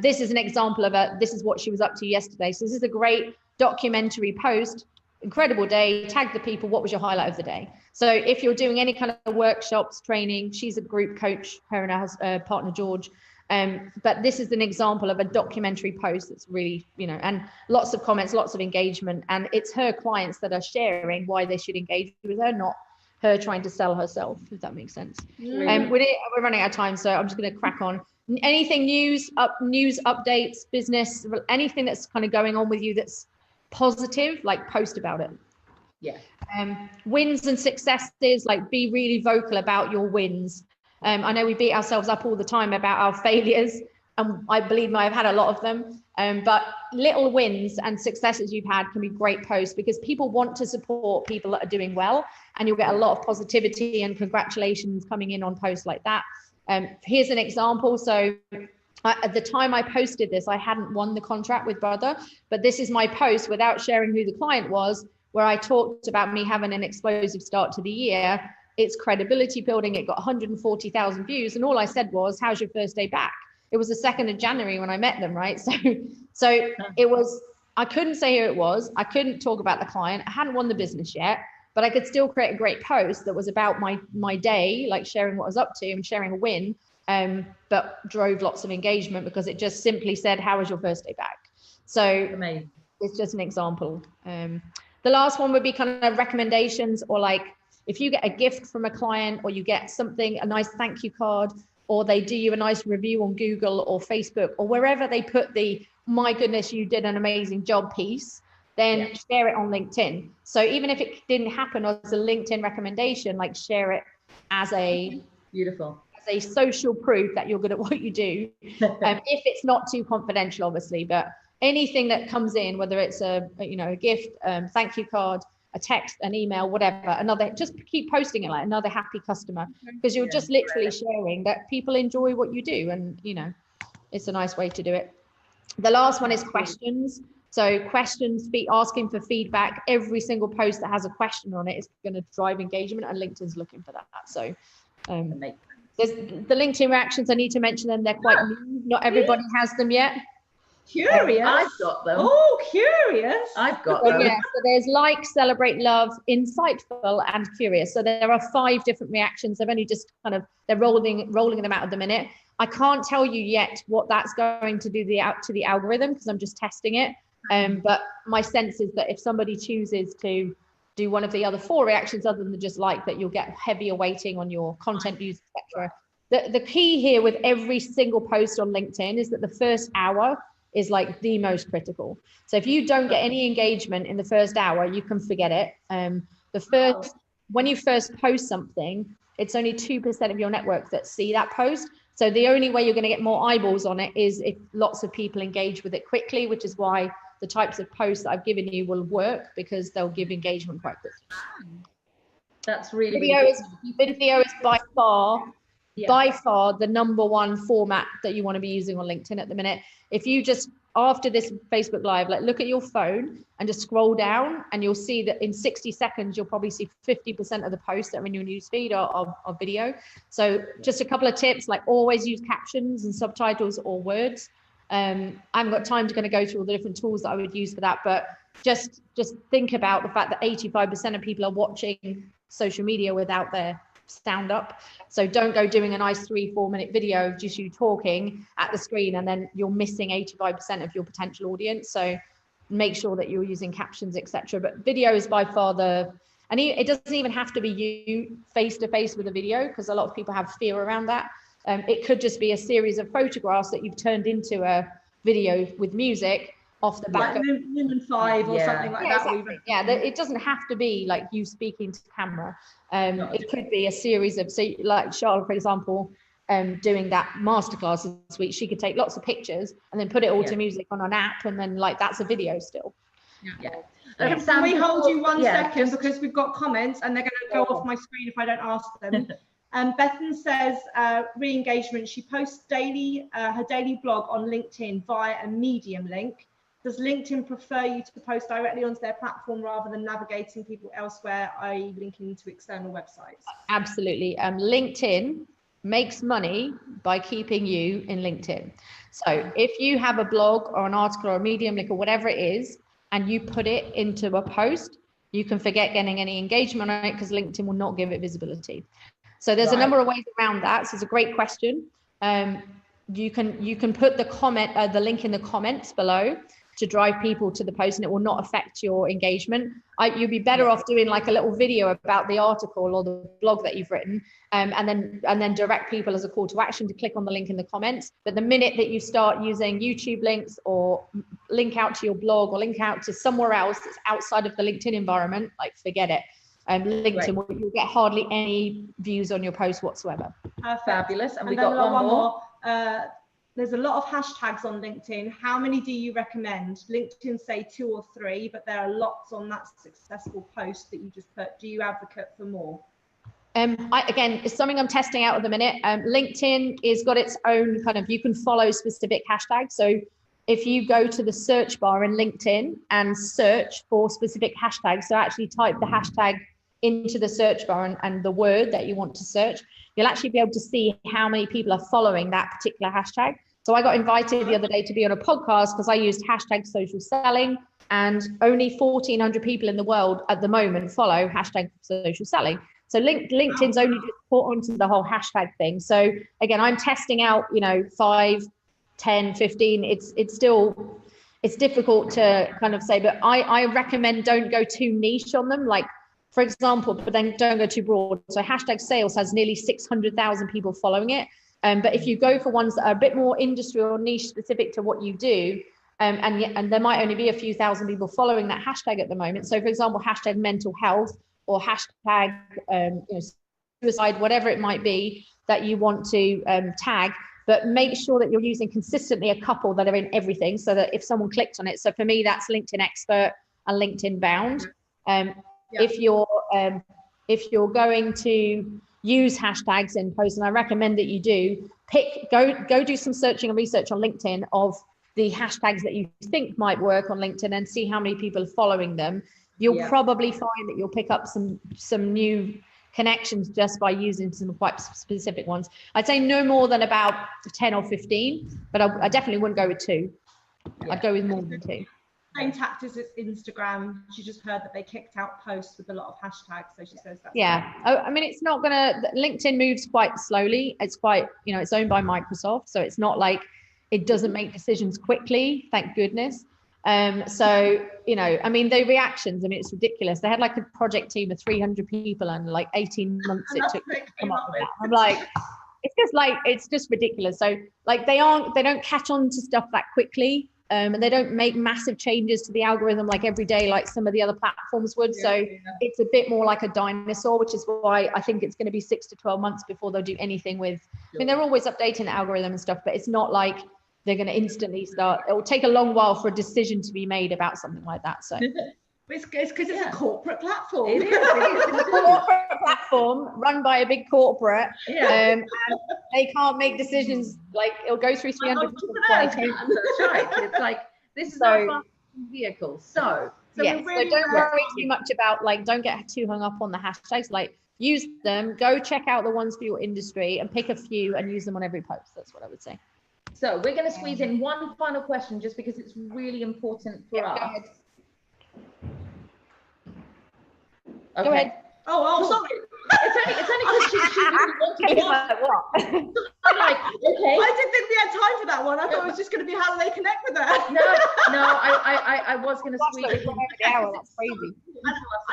This is an example of this is what she was up to yesterday. So this is a great documentary post. Incredible day, tag the people, what was your highlight of the day? So if you're doing any kind of workshops, training, she's a group coach, her and her partner George, but this is an example of a documentary post that's really, you know, and lots of comments, lots of engagement, and it's her clients that are sharing why they should engage with her, not her trying to sell herself, if that makes sense. We're running out of time, so I'm just going to crack on. Anything news updates, business, anything that's kind of going on with you that's positive, like post about it. Yeah. Wins and successes, like be really vocal about your wins. I know we beat ourselves up all the time about our failures, and I believe I've had a lot of them, but little wins and successes you've had can be great posts because people want to support people that are doing well, and you'll get a lot of positivity and congratulations coming in on posts like that. Here's an example. So at the time I posted this, I hadn't won the contract with Brother, but this is my post without sharing who the client was, where I talked about me having an explosive start to the year. It's credibility building. It got 140,000 views. And all I said was, how's your first day back? It was the 2nd of January when I met them, right? So it was, I couldn't say who it was. I couldn't talk about the client. I hadn't won the business yet, but I could still create a great post that was about my day, like sharing what I was up to and sharing a win, but drove lots of engagement because it just simply said, how was your first day back? So amazing. It's just an example. The last one would be kind of recommendations, or like if you get a gift from a client or you get something, a nice thank you card, or they do you a nice review on Google or Facebook or wherever they put the, my goodness, you did an amazing job piece. then share it on LinkedIn. So even if it didn't happen as a LinkedIn recommendation, like share it as a social proof that you're good at what you do. If it's not too confidential, obviously, but anything that comes in, whether it's a gift, thank you card, a text, an email, whatever, just keep posting it like another happy customer, because you're just literally sharing that people enjoy what you do, and it's a nice way to do it. The last one is questions. So questions, asking for feedback. Every single post that has a question on it is going to drive engagement, and LinkedIn's looking for that. So there's the LinkedIn reactions. I need to mention them. They're quite new. Not everybody has them yet. Curious. I've got them. Oh, curious. I've got them. Yeah, so there's like, celebrate, love, insightful, and curious. So there are 5 different reactions. They've only just they're rolling them out at the minute. I can't tell you yet what that's going to do to the algorithm, because I'm just testing it. But my sense is that if somebody chooses to do one of the other 4 reactions other than just like that, you'll get heavier weighting on your content views, etc. The key here with every single post on LinkedIn is that the first hour is like the most critical. So if you don't get any engagement in the first hour, you can forget it. When you first post something, it's only 2% of your network that see that post. So the only way you're going to get more eyeballs on it is if lots of people engage with it quickly, which is why the types of posts that I've given you will work, because they'll give engagement quite quickly. That's really video is by far the number 1 format that you want to be using on LinkedIn at the minute. If you just, after this Facebook Live, look at your phone and just scroll down, and you'll see that in 60 seconds, you'll probably see 50% of the posts that are in your newsfeed are video. So just a couple of tips, like always use captions and subtitles or words. I haven't got time to go through all the different tools that I would use for that, but just think about the fact that 85% of people are watching social media without their sound up. So don't go doing a nice 3-4 minute video of just you talking at the screen, and then you're missing 85% of your potential audience. So make sure that you're using captions, etc. But video is by far and it doesn't even have to be you face to face with a video, because a lot of people have fear around that. It could just be a series of photographs that you've turned into a video with music off the back of Human 5 or something like that. Exactly. It doesn't have to be like you speaking to camera. It could be a series of, so like Charlotte, for example, doing that masterclass this week, she could take lots of pictures and then put it all to music on an app, and then that's a video still. Can we hold you 1 second, because we've got comments and they're going to go off my screen if I don't ask them. Bethan says re-engagement. She posts daily her daily blog on LinkedIn via a Medium link. Does LinkedIn prefer you to post directly onto their platform rather than navigating people elsewhere, i.e. linking to external websites? Absolutely. LinkedIn makes money by keeping you in LinkedIn. So if you have a blog or an article or a Medium link or whatever it is, and you put it into a post, you can forget getting any engagement on it, because LinkedIn will not give it visibility. So there's a number of ways around that. So it's a great question. You can put the link in the comments below to drive people to the post, and it will not affect your engagement. You'd be better off doing like a little video about the article or the blog that you've written, and then direct people as a call to action to click on the link in the comments. But the minute that you start using YouTube links, or link out to your blog, or link out to somewhere else that's outside of the LinkedIn environment, forget it. LinkedIn, you'll get hardly any views on your post whatsoever. Perfect. Fabulous. And we got one more. There's a lot of hashtags on LinkedIn. How many do you recommend? LinkedIn say 2 or 3, but there are lots on that successful post that you just put. Do you advocate for more? Again, it's something I'm testing out at the minute. LinkedIn is got its own you can follow specific hashtags. So if you go to the search bar in LinkedIn and search for specific hashtags, so actually type the hashtag into the search bar and the word that you want to search, you'll actually be able to see how many people are following that particular hashtag. So I got invited the other day to be on a podcast because I used hashtag social selling, and only 1,400 people in the world at the moment follow hashtag social selling. So LinkedIn's only just put onto the whole hashtag thing. So again, I'm testing out, 5, 10, 15. It's difficult to say, but I recommend don't go too niche on them. For example, but then don't go too broad. So hashtag sales has nearly 600,000 people following it. But if you go for ones that are a bit more industry or niche specific to what you do, and there might only be a few thousand people following that hashtag at the moment. So for example, hashtag mental health or hashtag suicide, whatever it might be that you want to tag, but make sure that you're using consistently a couple that are in everything, so that if someone clicked on it, so for me that's LinkedIn Expert and LinkedIn Bound. If you're going to use hashtags in posts, and I recommend that you do, go do some searching and research on LinkedIn of the hashtags that you think might work on LinkedIn and see how many people are following them. You'll probably find that you'll pick up some new connections just by using some quite specific ones. I'd say no more than about 10 or 15, but I definitely wouldn't go with 2. I'd go with more than 2. Same tactics as Instagram. She just heard that they kicked out posts with a lot of hashtags, so she says that's I mean, it's not gonna, LinkedIn moves quite slowly. It's quite, it's owned by Microsoft, so it's not like it doesn't make decisions quickly, thank goodness. So I mean, the reactions, I mean, it's ridiculous. They had like a project team of 300 people and like 18 months it took to come up with that. I'm like, it's just ridiculous. So like they don't catch on to stuff that quickly, and they don't make massive changes to the algorithm like every day like some of the other platforms would. So it's a bit more like a dinosaur, which is why I think it's going to be 6 to 12 months before they'll do anything with. I mean, they're always updating the algorithm and stuff, but it's not like they're going to instantly start. It will take a long while for a decision to be made about something like that. So it's because it's a corporate platform. It is a corporate platform run by a big corporate, and they can't make decisions. Like it'll go through 300 people. That's right. It's like this is our vehicle. So don't worry too much about don't get too hung up on the hashtags. Like use them. Go check out the ones for your industry and pick a few and use them on every post. That's what I would say. So we're going to squeeze in one final question just because it's really important for us. Go ahead. Oh, sorry. It's only because she really wanted to like, what? I'm like, okay. I didn't think we had time for that one. I thought it was just going to be how do they connect with her. No, I was going to squeeze it in. That's crazy.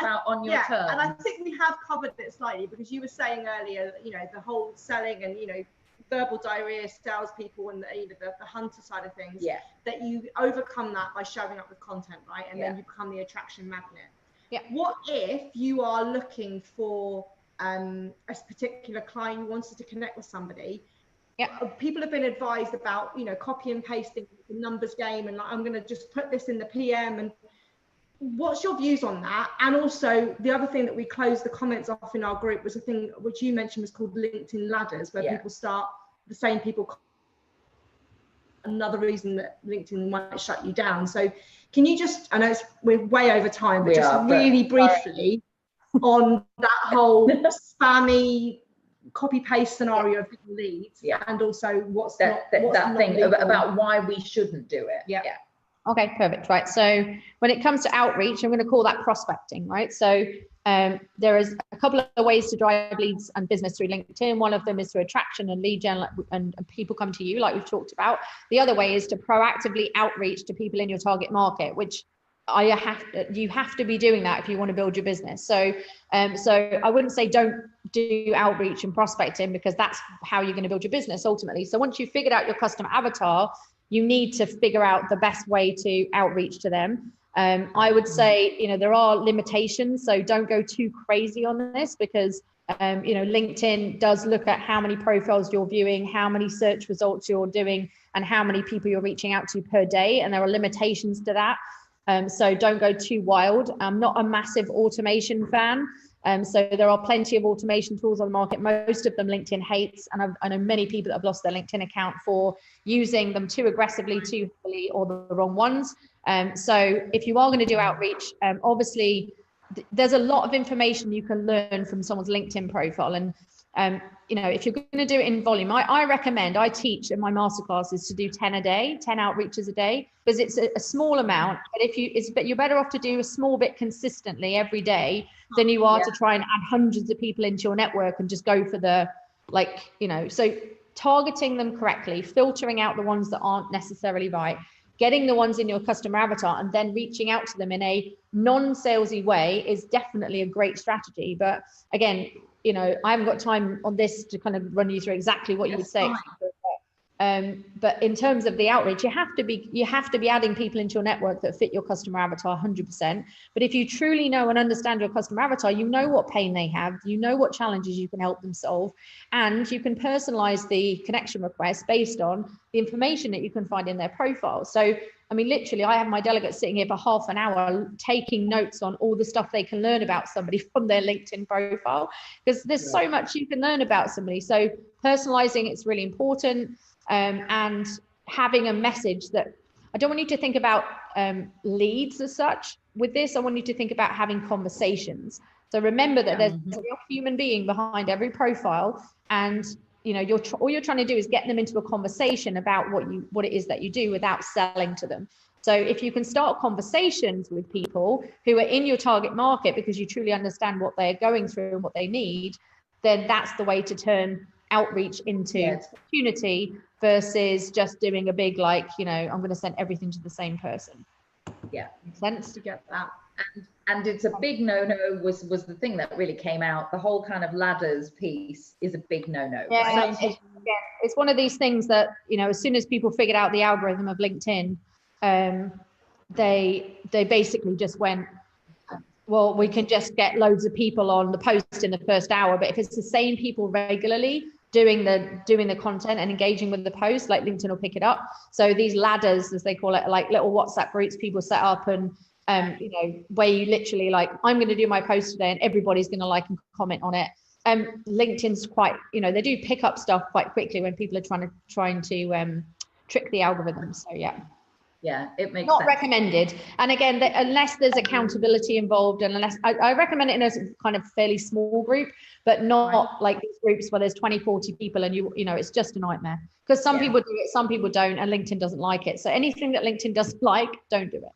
About on your terms. And I think we have covered it slightly because you were saying earlier, the whole selling and, verbal diarrhea, salespeople, and the hunter side of things. Yeah. That you overcome that by showing up with content, right? And then you become the attraction magnet. Yeah. What if you are looking for a particular client, you wanted to connect with somebody? Yeah. People have been advised about, copy and pasting the numbers game, and I'm going to just put this in the PM. And what's your views on that? And also the other thing that we closed the comments off in our group was a thing which you mentioned was called LinkedIn ladders, where people start the same people. Another reason that LinkedIn might shut you down. So can you just, I know we're way over time, but really briefly on that whole spammy copy paste scenario of leads, and also what's that thing about why we shouldn't do it. Yeah. Okay, perfect. Right. So when it comes to outreach, I'm going to call that prospecting, right? So there is a couple of ways to drive leads and business through LinkedIn. One of them is through attraction and lead gen, and people come to you, like we've talked about. The other way is to proactively outreach to people in your target market, which you have to be doing that if you want to build your business. So I wouldn't say don't do outreach and prospecting, because that's how you're going to build your business ultimately. So once you've figured out your customer avatar, you need to figure out the best way to outreach to them. I would say, there are limitations, so don't go too crazy on this, because LinkedIn does look at how many profiles you're viewing, how many search results you're doing, and how many people you're reaching out to per day, and there are limitations to that. So don't go too wild. I'm not a massive automation fan. So there are plenty of automation tools on the market. Most of them LinkedIn hates, and I know many people that have lost their LinkedIn account for using them too aggressively, too heavily, or the wrong ones. So if you are going to do outreach, obviously there's a lot of information you can learn from someone's LinkedIn profile. And if you're going to do it in volume, I teach in my masterclasses to do 10 a day, 10 outreaches a day, because it's a small amount. But you're better off to do a small bit consistently every day than you are to try and add hundreds of people into your network and just go for so targeting them correctly, filtering out the ones that aren't necessarily right, getting the ones in your customer avatar, and then reaching out to them in a non-salesy way is definitely a great strategy. But again, I haven't got time on this to kind of run you through exactly what you would say. But in terms of the outreach, you have to be adding people into your network that fit your customer avatar 100%. But if you truly know and understand your customer avatar, you know what pain they have, you know what challenges you can help them solve, and you can personalize the connection request based on the information that you can find in their profile. So, I mean, literally, I have my delegates sitting here for half an hour taking notes on all the stuff they can learn about somebody from their LinkedIn profile, because there's so much you can learn about somebody. So personalizing, it's really important. And having a message that, I don't want you to think about leads as such with this. I want you to think about having conversations. So remember that there's a real human being behind every profile, and you know, all you're trying to do is get them into a conversation about what it is that you do without selling to them. So if you can start conversations with people who are in your target market because you truly understand what they're going through and what they need, then that's the way to turn outreach into opportunity versus just doing a big, like, you know, I'm going to send everything to the same person. Yeah, makes sense to get that. And it's a big no-no was the thing that really came out. The whole kind of ladders piece is a big no-no. Yeah, right? it's one of these things that, you know, as soon as people figured out the algorithm of LinkedIn, they basically just went, well, we can just get loads of people on the post in the first hour, but if it's the same people regularly doing the content and engaging with the post, like LinkedIn will pick it up. So these ladders, as they call it, like little WhatsApp groups people set up, and you know, where you literally like, I'm going to do my post today and everybody's going to like and comment on it. LinkedIn's quite, you know, they do pick up stuff quite quickly when people are trying to trick the algorithm. So yeah, it makes not sense. Recommended. And again, unless there's accountability involved, and unless I recommend it in a kind of fairly small group, but not like these groups where there's 20, 40 people and you know, it's just a nightmare, because some people do it, some people don't, and LinkedIn doesn't like it. So anything that LinkedIn doesn't like, don't do it.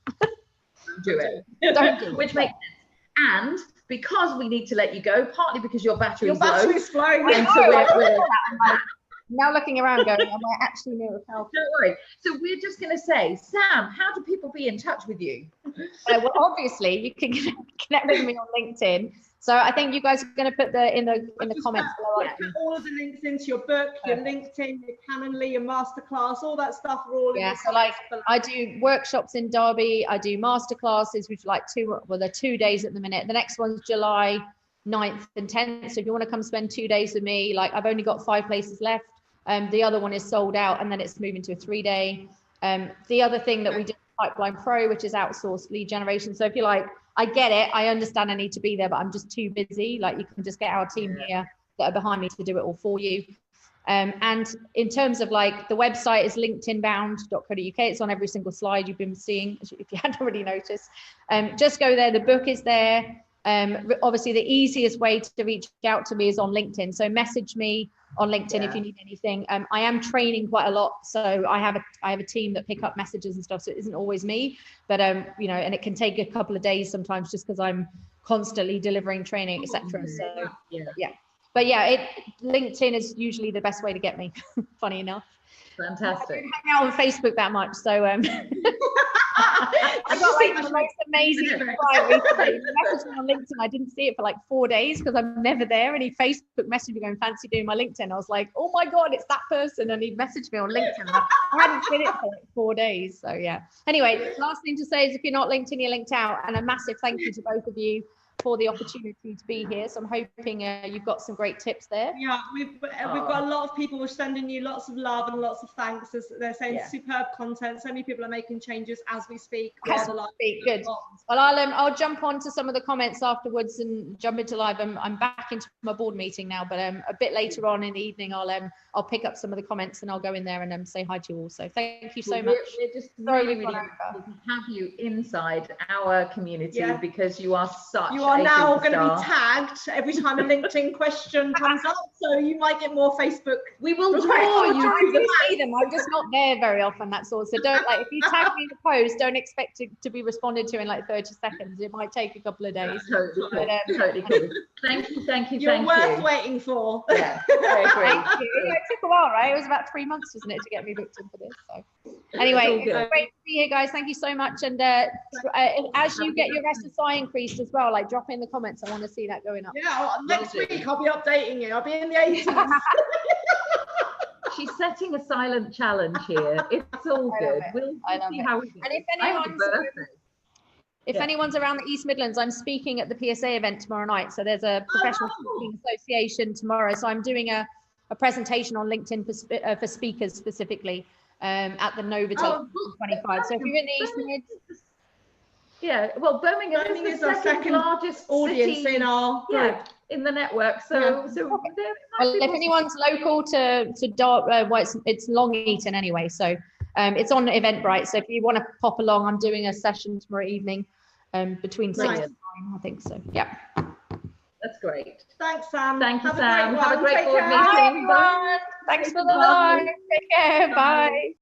Don't do it. Which makes sense. And because we need to let you go, partly because your battery's low. And so we're now looking around going, am I actually near a help? Don't worry. So we're just going to say, Sam, how do people be in touch with you? Well, obviously you can connect with me on LinkedIn. So I think you guys are going to put in the comments below. Put all of the links into your book, your LinkedIn, your Calendly, your masterclass, all that stuff are all in the so like I do workshops in Derby, I do masterclasses, which are like they're 2 days at the minute. The next one's July 9th and 10th. So if you want to come spend 2 days with me, like I've only got 5 places left. The other one is sold out, and then it's moving to a 3-day. The other thing that we do, Pipeline Pro, which is outsourced lead generation. So if you're like, I get it, I understand I need to be there, but I'm just too busy, like you can just get our team here that are behind me to do it all for you. And in terms of like, the website is linkedinbound.co.uk. It's on every single slide you've been seeing, if you hadn't already noticed. Just go there, the book is there. Obviously the easiest way to reach out to me is on LinkedIn. So message me on LinkedIn if you need anything. I am training quite a lot, so I have a team that pick up messages and stuff, so it isn't always me, but you know, and it can take a couple of days sometimes just because I'm constantly delivering training, etc. So but LinkedIn is usually the best way to get me. Funny enough. Fantastic. I don't hang out on Facebook that much, so I got like the most amazing reply recently. He messaged me on LinkedIn. I didn't see it for like 4 days because I'm never there. And he Facebook messaged me going, fancy doing my LinkedIn. I was like, oh my God, it's that person. And he messaged me on LinkedIn. I hadn't seen it for like 4 days. So yeah. Anyway, last thing to say is if you're not LinkedIn, you're linked out. And a massive thank you to both of you for the opportunity to be here. So I'm hoping you've got some great tips there. Yeah, we've got a lot of people who are sending you lots of love and lots of thanks. As they're saying superb content. So many people are making changes as we speak. Good. Well, I'll jump on to some of the comments afterwards and jump into live. I'm back into my board meeting now, but a bit later on in the evening I'll pick up some of the comments and I'll go in there and say hi to you all. So thank you so much. We're just really happy to have you inside our community because you are such are now going to be tagged every time a LinkedIn question comes up, so you might get more Facebook. We will draw you. I do see them. I'm just not there very often. That's all. So don't if you tag me in the post, don't expect it to be responded to in like 30 seconds. It might take a couple of days. Totally cool. Thank you. You're worth waiting for. Yeah, I agree. Thank you. It took a while, right? It was about 3 months, wasn't it, to get me booked in for this? So anyway, it's great to be here, guys. Thank you so much. And as you get your SSI increased as well, like drop in the comments. I want to see that going up. Yeah, next week I'll be updating you. I'll be in the 80s. She's setting a silent challenge here. It's all good. We'll see how we go. And if Yeah. anyone's around the East Midlands, I'm speaking at the PSA event tomorrow night. So there's a professional speaking association tomorrow. So I'm doing a presentation on LinkedIn for speakers specifically at the Novotel 25. So if you're in the East Midlands. Yeah, well, Birmingham is the second largest audience city, in our group. in the network. So, well, if anyone's local to it's Long Eaton anyway. So it's on Eventbrite. So if you want to pop along, I'm doing a session tomorrow evening between 6 and 9, I think so. Yeah. That's great. Thanks, Sam. Thank you, Have Sam. Have a great board care. meeting. Bye, everyone. Thanks for the live. Take care. Bye.